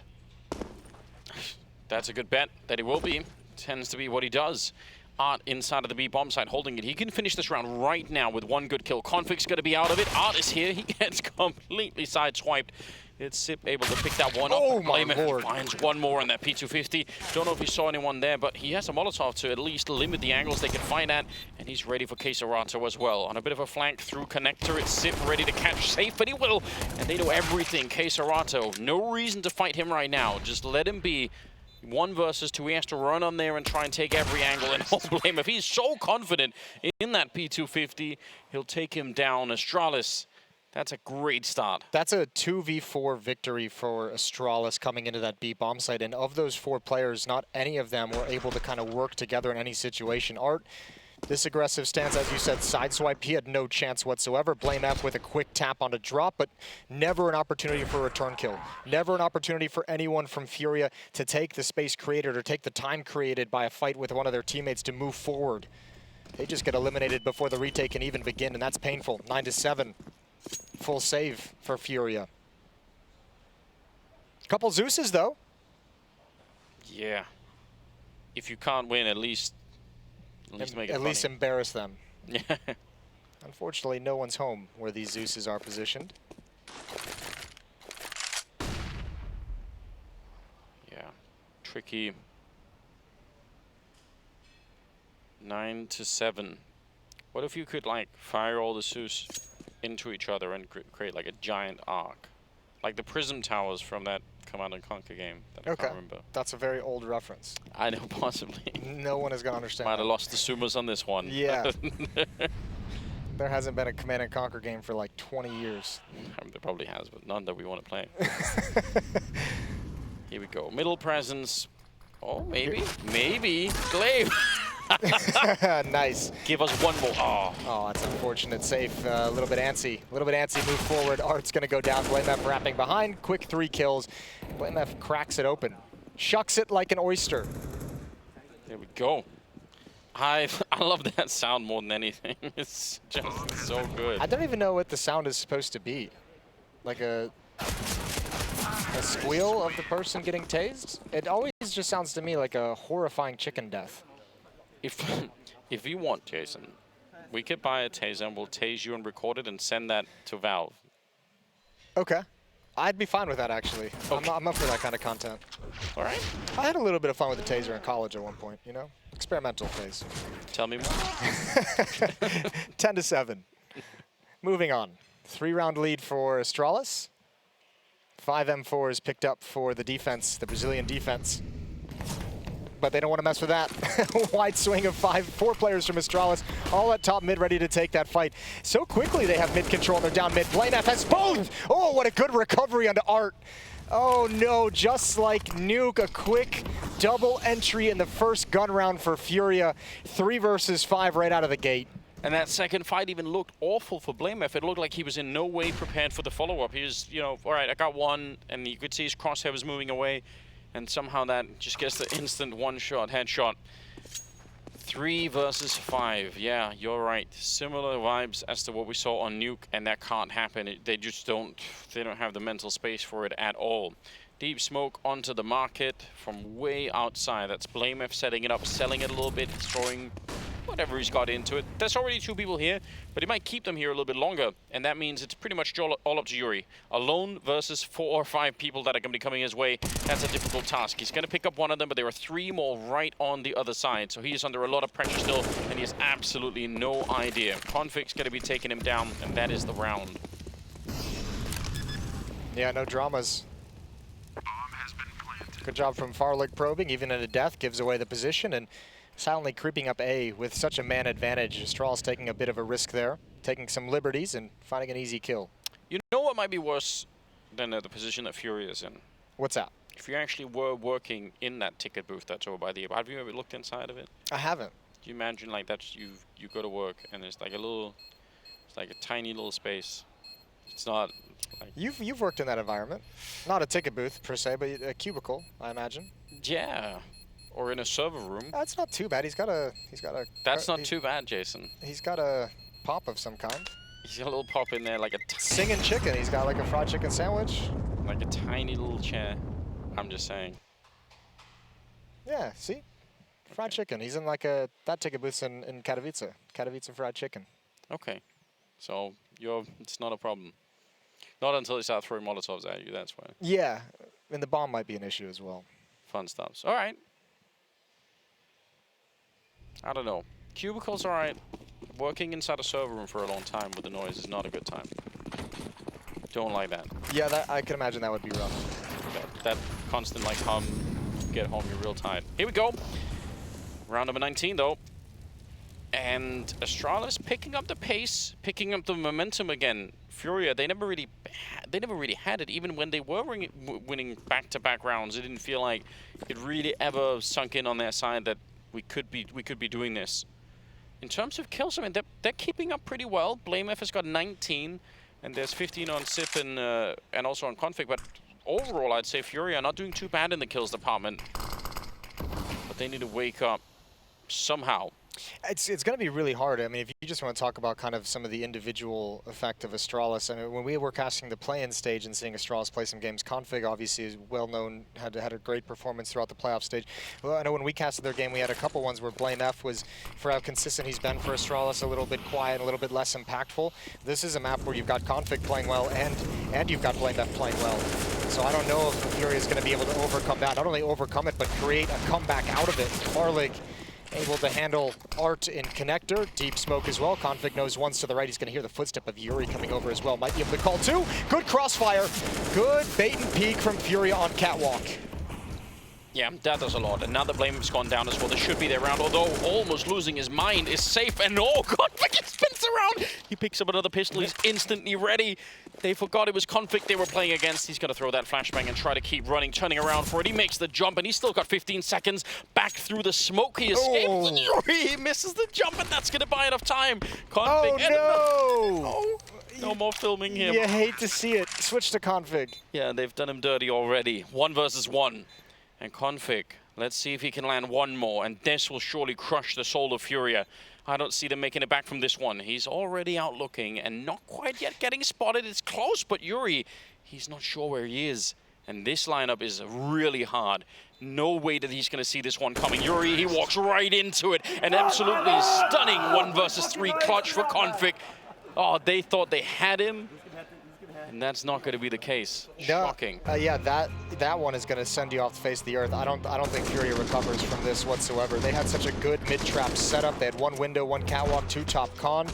That's a good bet that he will be. Tends to be what he does. Art inside of the B bomb site holding it. He can finish this round right now with one good kill. Config's going to be out of it. Art is here. He gets completely sideswiped. It's Sip able to pick that one up. Oh my lord. Finds one more on that P250. Don't know if he saw anyone there, but he has a Molotov to at least limit the angles they can find at, and he's ready for Keserato as well. On a bit of a flank through connector, it's Sip ready to catch safe, but he will. And they know everything. Keserato, no reason to fight him right now. Just let him be. 1 versus 2, he has to run on there and try and take every angle, and don't blame if he's so confident in that P250, he'll take him down. Astralis, that's a great start. That's a 2v4 victory for Astralis coming into that B bomb site, and of those 4 players, not any of them were able to kind of work together in any situation. Art, this aggressive stance, as you said, sideswipe, he had no chance whatsoever. blameF with a quick tap on a drop, but never an opportunity for a return kill. Never an opportunity for anyone from FURIA to take the space created or take the time created by a fight with one of their teammates to move forward. They just get eliminated before the retake can even begin, and that's painful. 9-7, full save for FURIA. Couple Zeuses, though. Yeah. If you can't win, at least make it At least embarrass them. Yeah. Unfortunately, no one's home where these Zeuses are positioned. Yeah. Tricky. 9-7. What if you could, like, fire all the Zeus into each other and create, like, a giant arc? Like the Prism Towers from that Command and Conquer game that I can't remember. That's a very old reference. I know, possibly. No one is going to understand. Might have lost the Sumas on this one. Yeah. There hasn't been a Command and Conquer game for like 20 years. There probably has, but none that we want to play. Here we go. Middle presence. Oh, maybe. Maybe. Glaive. Nice. Give us one more. Oh, that's unfortunate. Safe. A little bit antsy. A little bit antsy. Move forward. Art's going to go down. blameF wrapping behind. Quick 3 kills. blameF cracks it open. Shucks it like an oyster. There we go. I love that sound more than anything. It's just so good. I don't even know what the sound is supposed to be. Like a squeal of the person getting tased? It always just sounds to me like a horrifying chicken death. If you want, Jason, we could buy a taser and we'll tase you and record it and send that to Valve. Okay. I'd be fine with that, actually. Okay. I'm up for that kind of content. All right. I had a little bit of fun with the taser in college at one point, you know? Experimental phase. Tell me more. 10-7. Moving on. 3-round lead for Astralis. 5 M4s picked up for the defense, the Brazilian defense. But they don't want to mess with that. Wide swing of 4 players from Astralis, all at top mid, ready to take that fight. So quickly they have mid control, and they're down mid. blameF has both! Oh, what a good recovery onto Art. Oh no, just like Nuke, a quick double entry in the first gun round for FURIA. 3 versus 5 right out of the gate. And that second fight even looked awful for blameF. It looked like he was in no way prepared for the follow-up. He was, you know, all right, I got one, and you could see his crosshair was moving away. And somehow that just gets the instant one-shot headshot. 3 versus 5. Yeah, you're right. Similar vibes as to what we saw on Nuke, and that can't happen. They just don't have the mental space for it at all. Deep smoke onto the market from way outside. That's blameF setting it up, selling it a little bit, throwing whatever he's got into it. There's already 2 people here, but he might keep them here a little bit longer, and that means it's pretty much all up to yuurih. Alone versus 4 or 5 people that are going to be coming his way. That's a difficult task. He's going to pick up one of them, but there are 3 more right on the other side, so he is under a lot of pressure still, and he has absolutely no idea. Config's going to be taking him down, and that is the round. Yeah, no dramas. Good job from Farlig probing, even in a death, gives away the position, and silently creeping up A with such a man advantage. Astralis taking a bit of a risk there, taking some liberties and finding an easy kill. You know what might be worse than the position that FURIA is in? What's that? If you actually were working in that ticket booth that's over by the airport, have you ever looked inside of it? I haven't. Do you imagine like that you go to work and there's like a little, it's like a tiny little space. It's not like... You've worked in that environment. Not a ticket booth per se, but a cubicle, I imagine. Yeah. Or in a server room. That's not too bad. He's got a. That's not too bad, Jason. He's got a pop of some kind. He's got a little pop in there, like a singing chicken. He's got like a fried chicken sandwich. Like a tiny little chair. I'm just saying. Yeah. See, fried chicken. He's in like that ticket booth's in Katowice. Katowice fried chicken. Okay. So it's not a problem. Not until they start throwing Molotovs at you. That's why. Yeah, and the bomb might be an issue as well. Fun stuff. All right. I don't know. Cubicle's alright. Working inside a server room for a long time with the noise is not a good time. Don't like that. Yeah, I can imagine that would be rough. That constant like hum, get home, you're real tired. Here we go. Round number 19 though. And Astralis picking up the pace, picking up the momentum again. FURIA, they never really had it. Even when they were winning back-to-back rounds, it didn't feel like it really ever sunk in on their side that we could be doing this. In terms of kills, I mean, they're keeping up pretty well. blameF has got 19, and there's 15 on SIP and also on config. But overall, I'd say FURIA are not doing too bad in the kills department. But they need to wake up somehow. It's going to be really hard. I mean, if you just want to talk about kind of some of the individual effect of Astralis, I mean, when we were casting the play-in stage and seeing Astralis play some games, config obviously is well known, had a great performance throughout the playoff stage. Well, I know when we casted their game, we had a couple ones where blameF was, for how consistent he's been for Astralis, a little bit quiet, a little bit less impactful. This is a map where you've got config playing well and you've got blameF playing well. So I don't know if FURIA is going to be able to overcome that. Not only overcome it, but create a comeback out of it. Farlig able to handle Art in connector, deep smoke as well. Config knows once to the right, he's going to hear the footstep of yuurih coming over as well. Might be able to call 2. Good crossfire. Good bait and peek from FURIA on catwalk. Yeah, that does a lot. And now the blame's gone down as well. This should be their round, although almost losing his mind is safe. And oh, config spins around. He picks up another pistol. He's instantly ready. They forgot it was config they were playing against. He's going to throw that flashbang and try to keep running, turning around for it. He makes the jump, and he's still got 15 seconds. Back through the smoke, he escapes. Oh. And yuurih, he misses the jump, and that's going to buy enough time. Config. Oh, no! Oh, no more filming him. You hate to see it. Switch to config. Yeah, they've done him dirty already. 1 versus 1. And config, let's see if he can land one more, and this will surely crush the soul of FURIA. I don't see them making it back from this one. He's already out looking and not quite yet getting spotted. It's close, but yuurih, he's not sure where he is. And this lineup is really hard. No way that he's going to see this one coming. yuurih, he walks right into it. An absolutely stunning 1 versus 3 clutch for config. Oh, they thought they had him. And that's not going to be the case. Shocking. Yeah, that one is going to send you off the face of the earth. I don't think FURIA recovers from this whatsoever. They had such a good mid-trap setup. They had 1 window, 1 catwalk, 2 top con.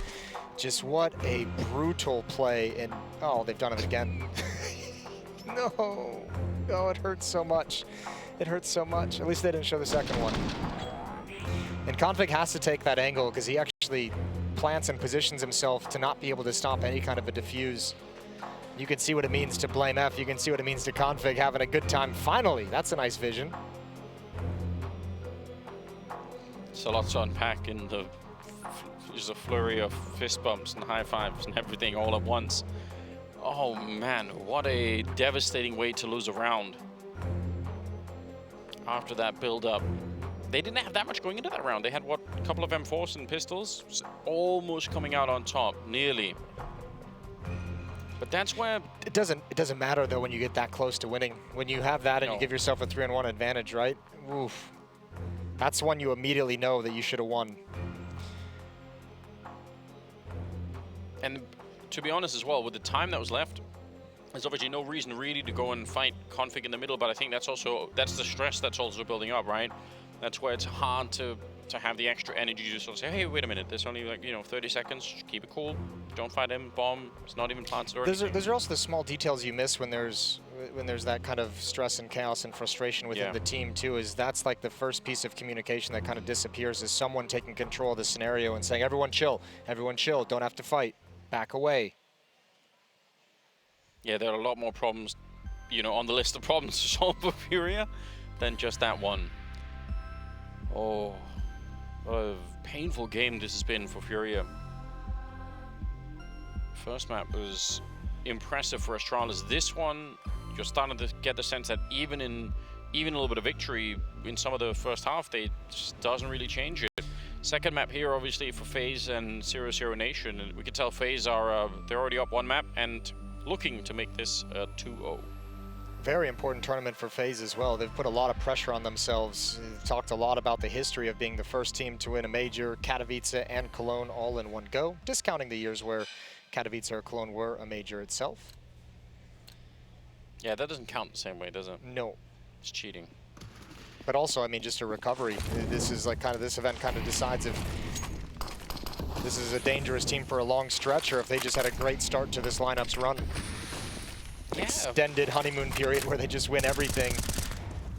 Just what a brutal play. And oh, they've done it again. No, it hurts so much. It hurts so much. At least they didn't show the second one. And config has to take that angle because he actually plants and positions himself to not be able to stop any kind of a defuse. You can see what it means to blameF. You can see what it means to config having a good time. Finally, that's a nice vision. So lots to unpack in there's a flurry of fist bumps and high fives and everything all at once. Oh man, what a devastating way to lose a round. After that build-up. They didn't have that much going into that round. They had, what, a couple of M4s and pistols? Almost coming out on top, nearly. But that's where... It doesn't matter, though, when you get that close to winning. When you have that and you give yourself a 3-on-1 advantage, right? Oof. That's one you immediately know that you should have won. And to be honest as well, with the time that was left, there's obviously no reason really to go and fight Config in the middle, but I think that's the stress that's also building up, right? That's where it's hard to have the extra energy to sort of say, hey, wait a minute, there's only like, 30 seconds, just keep it cool, don't fight him, bomb, it's not even planted or anything. Those are also the small details you miss when there's that kind of stress and chaos and frustration within the team too, is that's like the first piece of communication that kind of disappears, is someone taking control of the scenario and saying, everyone chill, don't have to fight, back away. Yeah, there are a lot more problems, on the list of problems to solve for FURIA than just that one. Oh, what a painful game this has been for FURIA. First map was impressive for Astralis. This one, you're starting to get the sense that even a little bit of victory in some of the first half, they just doesn't really change it. Second map here, obviously, for FaZe and 0-0 Nation. And we can tell FaZe are they're already up one map and looking to make this 2-0. Very important tournament for FaZe as well. They've put a lot of pressure on themselves. They've talked a lot about the history of being the first team to win a major, Katowice and Cologne all in one go, discounting the years where Katowice or Cologne were a major itself. Yeah, that doesn't count the same way, does it? No. It's cheating. But also, I mean, just a recovery. This is like this event kind of decides if this is a dangerous team for a long stretch or if they just had a great start to this lineup's run. Yeah. Extended honeymoon period where they just win everything,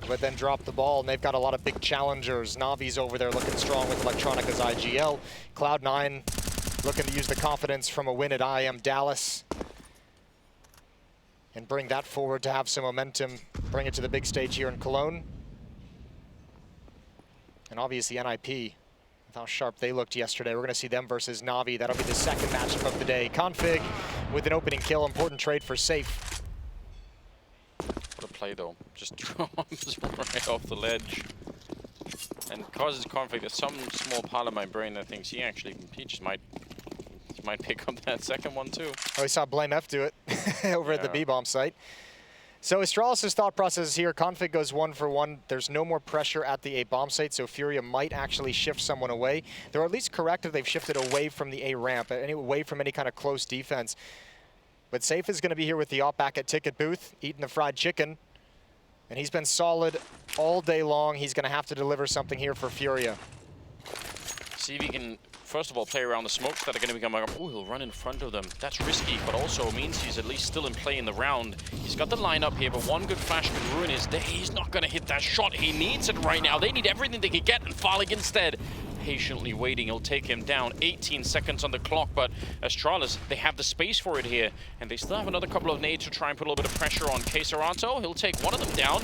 but then drop the ball, and they've got a lot of big challengers. Navi's over there looking strong with Electronica's IGL. Cloud9 looking to use the confidence from a win at IEM Dallas and bring that forward to have some momentum, bring it to the big stage here in Cologne. And obviously NIP, with how sharp they looked yesterday. We're going to see them versus Navi. That'll be the second matchup of the day. Config with an opening kill, important trade for Safe. What a play though, just drops right off the ledge. And causes Config, there's some small part of my brain that thinks he just might pick up that second one too. Oh, we saw blameF do it over at the B-bomb site. So Astralis' thought process here, Config goes 1 for 1. There's no more pressure at the A-bomb site, so FURIA might actually shift someone away. They're at least correct if they've shifted away from the A ramp, away from any kind of close defense. But Safe is going to be here with the op back at Ticket Booth, eating the fried chicken. And he's been solid all day long. He's going to have to deliver something here for FURIA. See if he can, first of all, play around the smokes that are going to become like, oh, he'll run in front of them. That's risky, but also means he's at least still in play in the round. He's got the lineup here, but one good flash could ruin his day. He's not going to hit that shot. He needs it right now. They need everything they can get, and Farlig instead, patiently waiting. He'll take him down. 18 seconds on the clock, but Astralis, they have the space for it here, and they still have another couple of nades to try and put a little bit of pressure on Keserato. He'll take one of them down.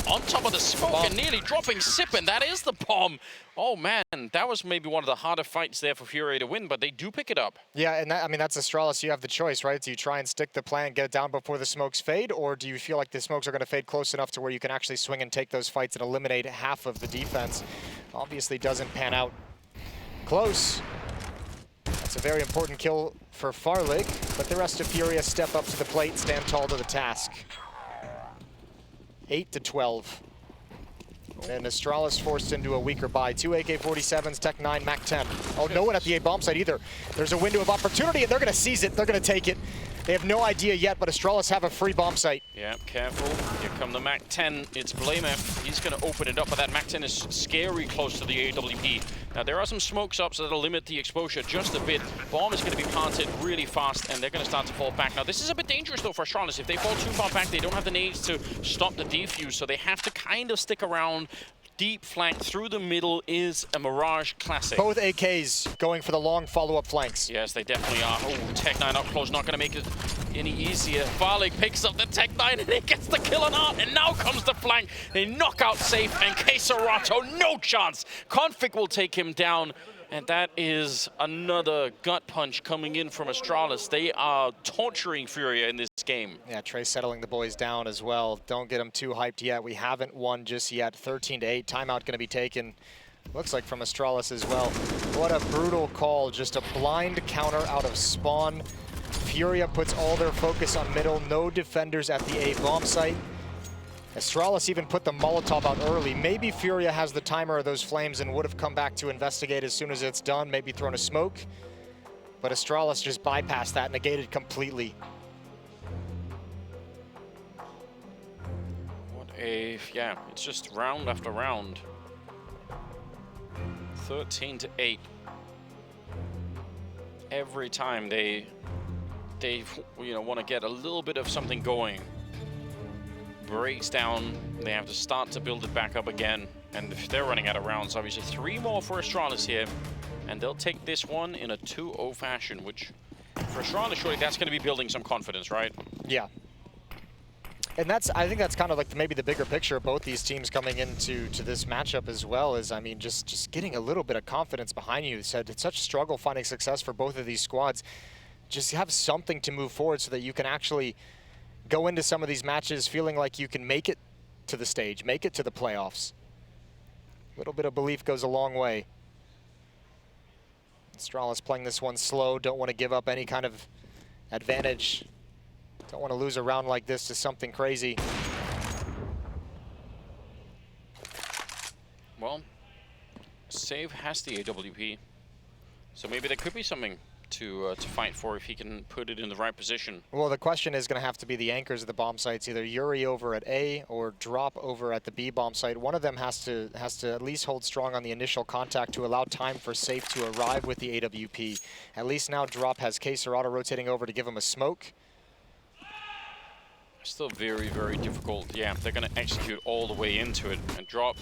On top of the smoke and nearly dropping Sippin. That is the bomb. Oh man, that was maybe one of the harder fights there for FURIA to win, but they do pick it up. Yeah, and that, I mean, that's Astralis. You have the choice, right? Do you try and stick the plan, get it down before the smokes fade, or do you feel like the smokes are going to fade close enough to where you can actually swing and take those fights and eliminate half of the defense? Obviously doesn't pan out. Close. That's a very important kill for Farlig, but the rest of FURIA step up to the plate, stand tall to the task. 8-12. And Astralis forced into a weaker buy. 2 AK-47s, Tech 9, Mac 10. Oh, no one at the A-bomb site either. There's a window of opportunity, and they're going to seize it. They're going to take it. They have no idea yet, but Astralis have a free bomb site. Yeah, careful. Here come the Mac 10. It's blameF. He's going to open it up, but that Mac 10 is scary close to the AWP. Now, there are some smokes up, so that'll limit the exposure just a bit. Bomb is going to be planted really fast, and they're going to start to fall back. Now, this is a bit dangerous, though, for Astralis. If they fall too far back, they don't have the nades to stop the defuse, so they have to kind of stick around. Deep flank through the middle is a Mirage classic. Both AKs going for the long follow-up flanks. Yes, they definitely are. Oh, Tech 9 up close, not going to make it any easier. Farlig picks up the Tech 9 and he gets the kill on Art, and now comes the flank. They knock out Safe, and Keserato, no chance. Config will take him down. And that is another gut punch coming in from Astralis. They are torturing FURIA in this game. Yeah, Trey settling the boys down as well. Don't get them too hyped yet. We haven't won just yet. 13-8. Timeout going to be taken, looks like, from Astralis as well. What a brutal call. Just a blind counter out of spawn. FURIA puts all their focus on middle. No defenders at the A bomb site. Astralis even put the Molotov out early. Maybe FURIA has the timer of those flames and would have come back to investigate as soon as it's done, maybe thrown a smoke. But Astralis just bypassed that, negated completely. Yeah, it's just round after round. 13-8. Every time they want to get a little bit of something going, breaks down, they have to start to build it back up again. And if they're running out of rounds, obviously 3 more for Astralis here, and they'll take this one in a 2-0 fashion, which for Astralis, surely that's going to be building some confidence, right? Yeah. And I think that's kind of like maybe the bigger picture of both these teams coming into this matchup as well, is, I mean, just getting a little bit of confidence behind you. It's such a struggle finding success for both of these squads. Just have something to move forward so that you can actually go into some of these matches feeling like you can make it to the stage, make it to the playoffs. A little bit of belief goes a long way. Astralis playing this one slow, don't want to give up any kind of advantage. Don't want to lose a round like this to something crazy. Well, Save has the AWP, so maybe there could be something to fight for if he can put it in the right position. Well, the question is going to have to be the anchors of the bomb sites, either yuurih over at A or Drop over at the B bomb site. One of them has to at least hold strong on the initial contact to allow time for Safe to arrive with the AWP. At least now Drop has K-Serrata rotating over to give him a smoke. Still very, very difficult. Yeah, they're going to execute all the way into it. And Drop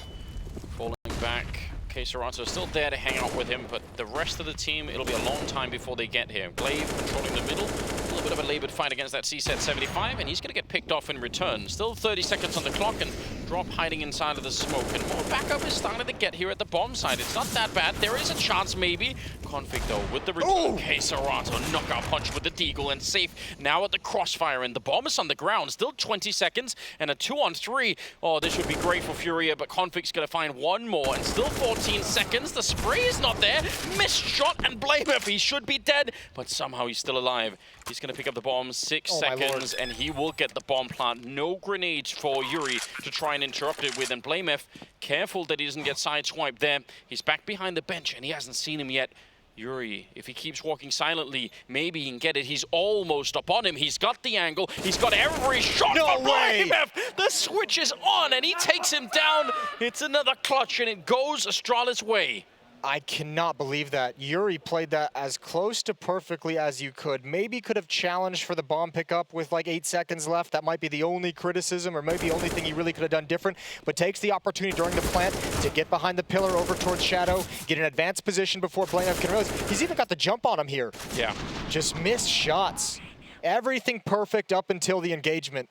falling back. K-Serrata still there to hang out with him, but the rest of the team, it'll be a long time before they get here. blameF controlling the middle. A little bit of a labored fight against that CSET 75, and he's going to get picked off in return. Still 30 seconds on the clock, and Drop hiding inside of the smoke. And more backup is starting to get here at the bomb site. It's not that bad. There is a chance, maybe. Config, though, with the return. K-Serrata, knockout punch with the Deagle, and Safe now at the crossfire. And the bomb is on the ground. Still 20 seconds, and a 2-on-3. Oh, this would be great for FURIA, but Config's going to find one more, and still 14 seconds. The spray is not there. Missed shot, and blameF, he should be dead, but somehow he's still alive. He's going to pick up the bomb, 6 seconds, and he will get the bomb plant. No grenades for yuurih to try and interrupt it with, and blameF, careful that he doesn't get sideswiped there. He's back behind the bench, and he hasn't seen him yet. yuurih, if he keeps walking silently, maybe he can get it. He's almost up on him. He's got the angle. He's got every shot. No way! blameF, the switch is on, and he takes him down. It's another clutch, and it goes Astralis' way. I cannot believe that. yuurih played that as close to perfectly as you could. Maybe could have challenged for the bomb pickup with like 8 seconds left. That might be the only criticism, or maybe the only thing he really could have done different, but takes the opportunity during the plant to get behind the pillar over towards Shadow, get an advanced position before blameF can realize. He's even got the jump on him here. Yeah. Just missed shots. Everything perfect up until the engagement.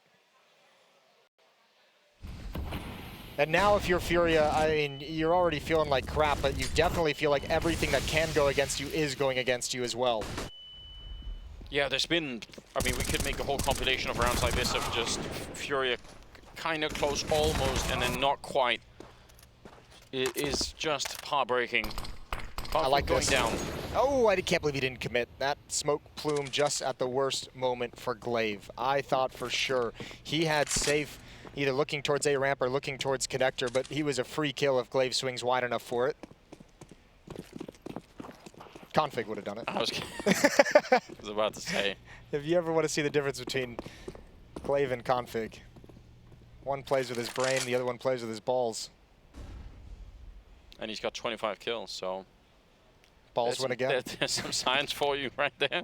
And now if you're FURIA, I mean, you're already feeling like crap, but you definitely feel like everything that can go against you is going against you as well. Yeah, there's been, I mean, we could make a whole compilation of rounds like this of just FURIA kind of close almost and then not quite. It is just heartbreaking. I like going this. down. Oh, I can't believe he didn't commit. That smoke plume just at the worst moment for blameF. I thought for sure he had Safe either looking towards A ramp or looking towards connector, but he was a free kill if blameF swings wide enough for it. Config would have done it. I was about to say. If you ever want to see the difference between blameF and Config, one plays with his brain, the other one plays with his balls. And he's got 25 kills, so Balls win again. There's some science for you right there.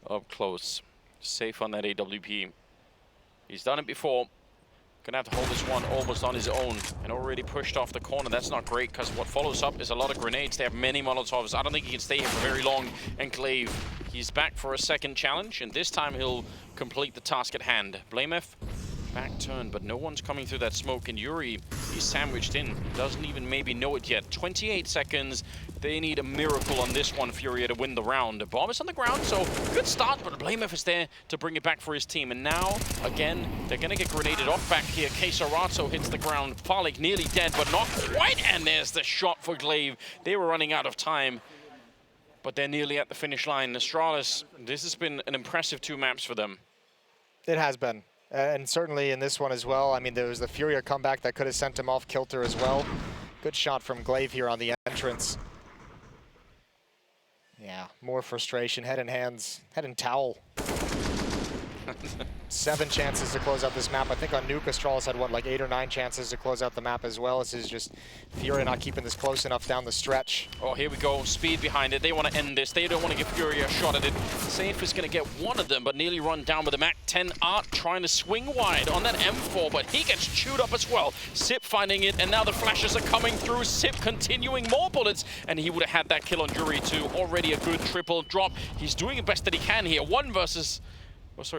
Up close. Safe on that AWP. He's done it before. Gonna have to hold this one almost on his own, and already pushed off the corner. That's not great, because what follows up is a lot of grenades. They have many Molotovs. I don't think he can stay here for very long. And blameF, he's back for a second challenge, and this time he'll complete the task at hand. blameF, back turn, but no one's coming through that smoke, and yuurih, he's sandwiched in. Doesn't even maybe know it yet. 28 seconds. They need a miracle on this one, FURIA, to win the round. The bomb is on the ground, so good start, but blameF is there to bring it back for his team. And now, again, they're going to get grenaded off back here. K-Serrata hits the ground. Farlig nearly dead, but not quite. And there's the shot for blameF. They were running out of time, but they're nearly at the finish line. Astralis, this has been an impressive 2 maps for them. It has been. And certainly in this one as well. I mean, there was the FURIA comeback that could have sent him off kilter as well. Good shot from blameF here on the entrance. Yeah, more frustration, head in hands, head in towel. 7 chances to close out this map. I think on Nuke, Astralis had, what, like 8 or 9 chances to close out the map as well. This is just FURIA not keeping this close enough down the stretch. Oh, here we go. Speed behind it. They want to end this. They don't want to give FURIA a shot at it. Safe is going to get one of them, but nearly run down with the MAC-10. Art trying to swing wide on that M4, but he gets chewed up as well. Sip finding it, and now the flashes are coming through. Sip continuing more bullets, and he would have had that kill on yuurih too. Already a good triple drop. He's doing the best that he can here.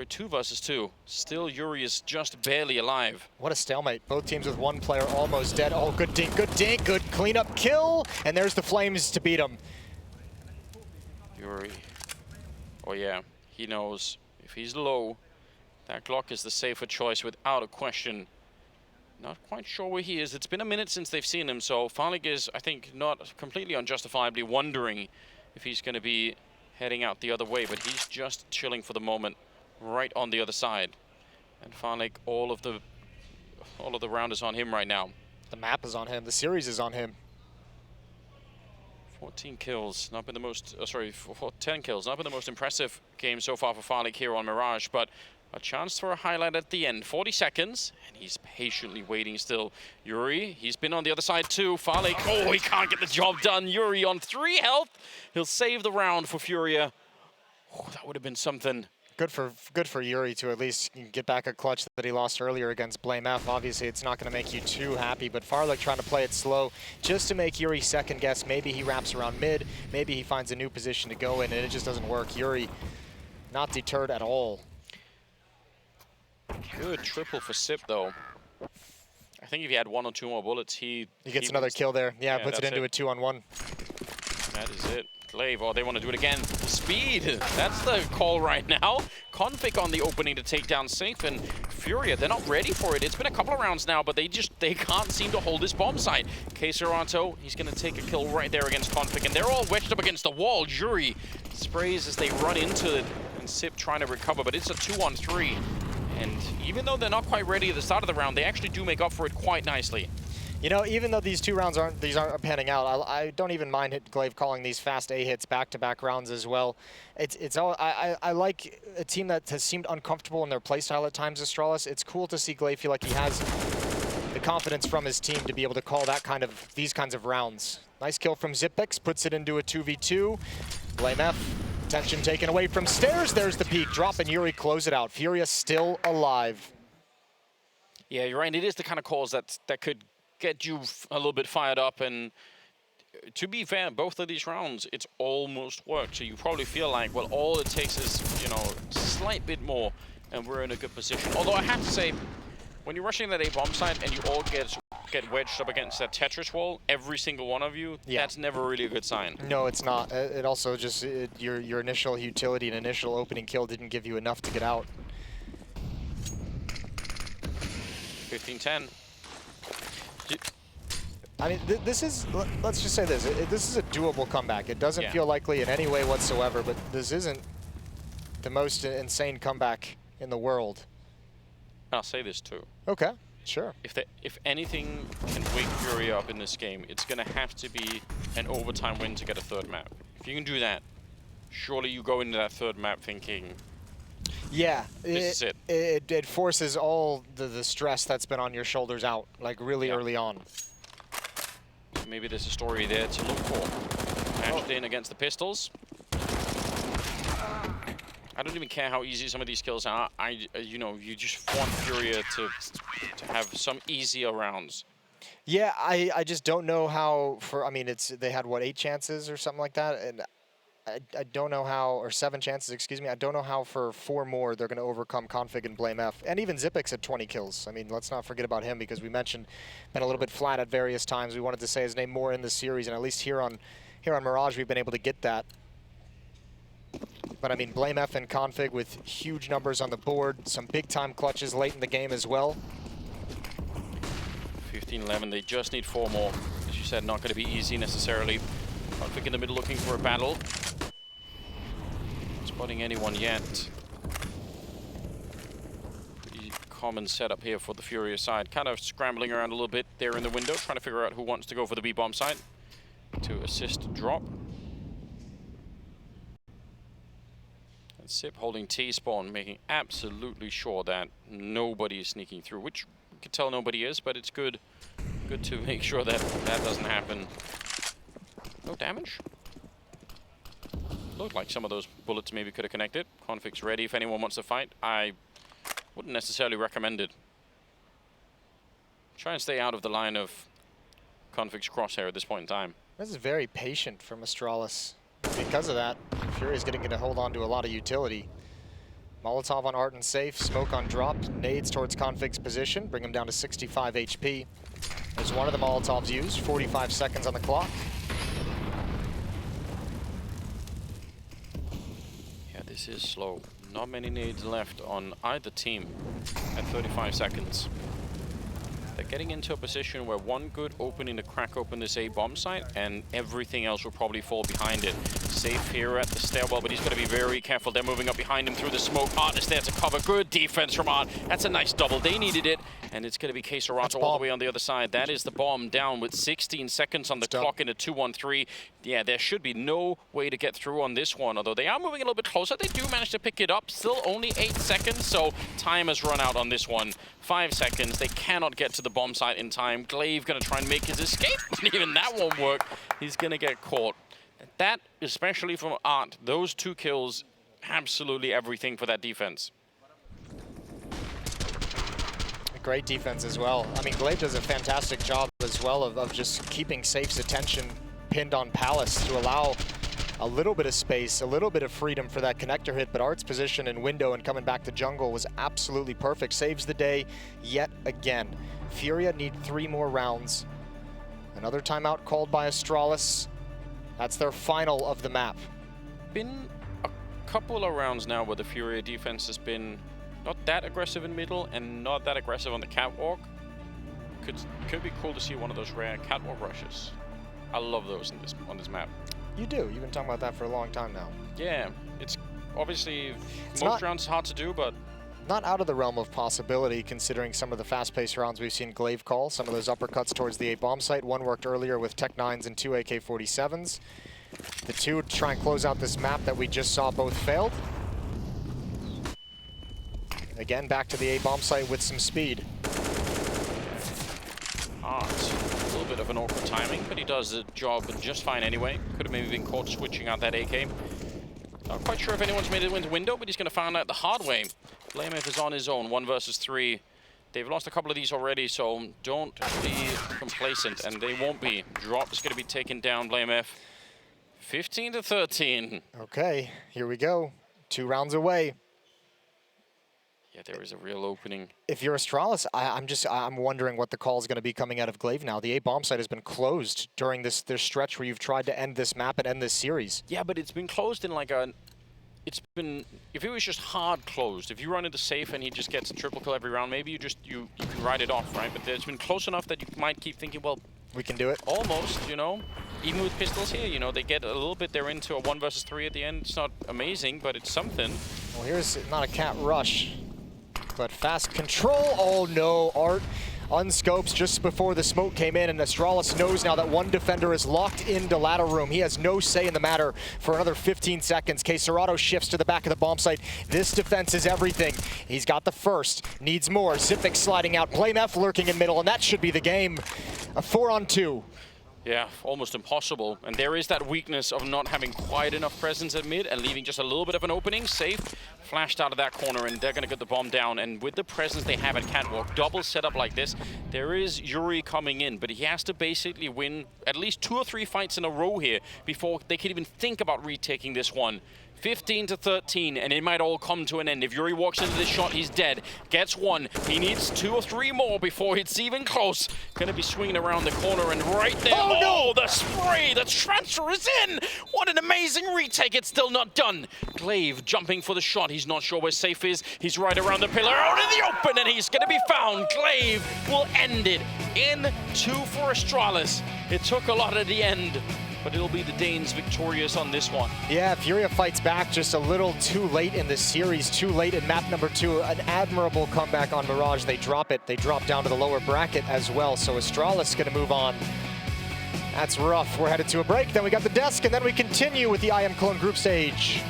2 versus 2. Still, yuurih is just barely alive. What a stalemate. Both teams with one player almost dead. Oh, good dink, good cleanup kill. And there's the Flames to beat him. yuurih. Oh yeah, he knows if he's low, that Glock is the safer choice without a question. Not quite sure where he is. It's been a minute since they've seen him, so Farlig is, I think, not completely unjustifiably wondering if he's going to be heading out the other way, but he's just chilling for the moment. Right on the other side, and Farlig, all of the round is on him right now. The map is on him. The series is on him. 14 kills, not been the most. 10 kills, not been the most impressive game so far for Farlig here on Mirage, but a chance for a highlight at the end. 40 seconds, and he's patiently waiting still. yuurih, he's been on the other side too. Farlig, oh, he can't get the job done. yuurih on 3 health. He'll save the round for FURIA. Oh, that would have been something. Good for yuurih to at least get back a clutch that he lost earlier against blameF. Obviously, it's not going to make you too happy, but Farlig trying to play it slow just to make yuurih second guess. Maybe he wraps around mid, maybe he finds a new position to go in, and it just doesn't work. yuurih not deterred at all. Good triple for Sip, though. I think if he had 1 or 2 more bullets, he gets another kill there. Yeah, puts it into a 2-on-1. That is it. Glaive, oh, they want to do it again. Speed, that's the call right now. Config on the opening to take down Safe, and FURIA, they're not ready for it. It's been a couple of rounds now, but they can't seem to hold this bomb site. Keserato, he's going to take a kill right there against Config, and they're all wedged up against the wall. yuurih sprays as they run into it, and Sip trying to recover, but it's a 2-on-3. And even though they're not quite ready at the start of the round, they actually do make up for it quite nicely. You know, even though these 2 rounds aren't panning out, I don't even mind Glaive calling these fast A hits back-to-back rounds as well. I like a team that has seemed uncomfortable in their playstyle at times, Astralis. It's cool to see Glaive feel like he has the confidence from his team to be able to call these kinds of rounds. Nice kill from Xyp9x, puts it into a 2v2. blameF, attention taken away from stairs. There's the peak drop, and yuurih close it out. FURIA still alive. Yeah, you're right. It is the kind of calls that could get you a little bit fired up, and to be fair, both of these rounds, it's almost worked. So you probably feel like, well, all it takes is, you know, a slight bit more, and we're in a good position. Although I have to say, when you're rushing that A bomb site and you all get wedged up against that Tetris wall, every single one of you, that's never really a good sign. No, it's not. It also just, your initial utility and initial opening kill didn't give you enough to get out. 15-10. I mean, this is, let's just say this, this is a doable comeback. It doesn't feel likely in any way whatsoever, but this isn't the most insane comeback in the world. I'll say this too. Okay, sure. If anything can wake FURIA up in this game, it's going to have to be an overtime win to get a 3rd map. If you can do that, surely you go into that 3rd map thinking, yeah, this is it forces all the stress that's been on your shoulders out, like really early on. Maybe there's a story there to look for. Mashed in against the pistols. I don't even care how easy some of these kills are. You know, you just want FURIA to have some easier rounds. Yeah, I just don't know how. I mean, they had what, 8 chances or something like that, and I don't know how, or 7 chances, excuse me. I don't know how for 4 more they're going to overcome Config and blameF. And even Xyp9x had 20 kills. I mean, let's not forget about him, because we mentioned been a little bit flat at various times. We wanted to say his name more in the series, and at least here on Mirage we've been able to get that. But I mean, blameF and Config with huge numbers on the board, some big-time clutches late in the game as well. 15-11, they just need 4 more. As you said, not going to be easy necessarily. Config in the middle looking for a battle. Not spotting anyone yet. Pretty common setup here for the FURIA side. Kind of scrambling around a little bit there in the window, trying to figure out who wants to go for the B-bomb site to assist drop. Sip holding T-spawn, making absolutely sure that nobody is sneaking through, which you can tell nobody is, but it's good to make sure that that doesn't happen. No damage? Looked like some of those bullets maybe could have connected. Config's ready if anyone wants to fight. I wouldn't necessarily recommend it. Try and stay out of the line of Config's crosshair at this point in time. This is very patient from Astralis. Because of that, FURIA is getting to hold on to a lot of utility. Molotov on Art and safe, smoke on drop, nades towards Config's position, bring him down to 65 HP. There's one of the Molotovs used, 45 seconds on the clock. Yeah, this is slow. Not many nades left on either team at 35 seconds. They're getting into a position where one good opening to crack open this A bomb site and everything else will probably fall behind it. Safe here at the stairwell, but he's got to be very careful. They're moving up behind him through the smoke. Art is there to cover. Good defense from Art. That's a nice double. They needed it. And it's going to be CSGO all the way on the other side. That is the bomb down with 16 seconds on the clock in a 2-1-3. Yeah, there should be no way to get through on this one, although they are moving a little bit closer. They do manage to pick it up. Still only 8 seconds, so time has run out on this one. 5 seconds. They cannot get to the bomb site in time. glaive going to try and make his escape, but even that won't work. He's going to get caught. That, especially from Art, those 2 kills, absolutely everything for that defense. Great defense as well. I mean, glaive does a fantastic job as well of just keeping Safe's attention pinned on Palace to allow a little bit of space, a little bit of freedom for that connector hit, but Art's position and window and coming back to jungle was absolutely perfect. Saves the day yet again. FURIA need 3 more rounds. Another timeout called by Astralis. That's their final of the map. Been a couple of rounds now where the FURIA defense has been not that aggressive in middle and not that aggressive on the catwalk. Could be cool to see one of those rare catwalk rushes. I love those on this map. You do. You've been talking about that for a long time now. Yeah, it's obviously most rounds hard to do, but not out of the realm of possibility considering some of the fast-paced rounds we've seen glaive call. Some of those uppercuts towards the A bomb site. One worked earlier with Tech 9s and 2 AK-47s. The 2 to try and close out this map that we just saw both failed. Again, back to the A bomb site with some speed. Art, a little bit of an awkward timing, but he does the job just fine anyway. Could have maybe been caught switching out that AK. Not quite sure if anyone's made it into window, but he's going to find out the hard way. blameF is on his own, 1 versus 3. They've lost a couple of these already, so don't be complacent, and they won't be. Drop is going to be taken down, blameF. 15-13. Okay, here we go. 2 rounds away. Yeah, there is a real opening. If you're Astralis, I'm wondering what the call is going to be coming out of glaive now. The A bomb site has been closed during this stretch where you've tried to end this map and end this series. Yeah, but it's been closed in like a... It's been... If it was just hard closed, if you run into safe and he just gets a triple kill every round, maybe you can ride it off, right? But it's been close enough that you might keep thinking, well... We can do it. Almost, you know. Even with pistols here, you know, they get a little bit, they're into a 1 versus 3 at the end. It's not amazing, but it's something. Well, here's not a cat rush, but fast control. Oh no, Art unscopes just before the smoke came in, and Astralis knows now that one defender is locked into ladder room. He has no say in the matter for another 15 seconds. CSGO shifts to the back of the bomb site. This defense is everything. He's got the first, needs more. Zipic sliding out, blameF lurking in middle, and that should be the game. A 4-on-2. Yeah, almost impossible. And there is that weakness of not having quite enough presence at mid and leaving just a little bit of an opening. Safe, flashed out of that corner, and they're going to get the bomb down. And with the presence they have at catwalk, double setup like this, there is yuurih coming in, but he has to basically win at least 2 or 3 fights in a row here before they can even think about retaking this one. 15-13, and it might all come to an end. If yuurih walks into this shot, he's dead. Gets 1. He needs 2 or 3 more before it's even close. Gonna be swinging around the corner, and right there, oh no, the spray, the transfer is in! What an amazing retake, it's still not done. glaive jumping for the shot. He's not sure where safe is. He's right around the pillar, out in the open, and he's gonna be found. glaive will end it in 2 for Astralis. It took a lot at the end, but it'll be the Danes victorious on this one. Yeah, FURIA fights back just a little too late in this series, too late in map number 2. An admirable comeback on Mirage. They drop it. They drop down to the lower bracket as well, so Astralis going to move on. That's rough. We're headed to a break, then we got the desk, and then we continue with the IEM Cologne group stage.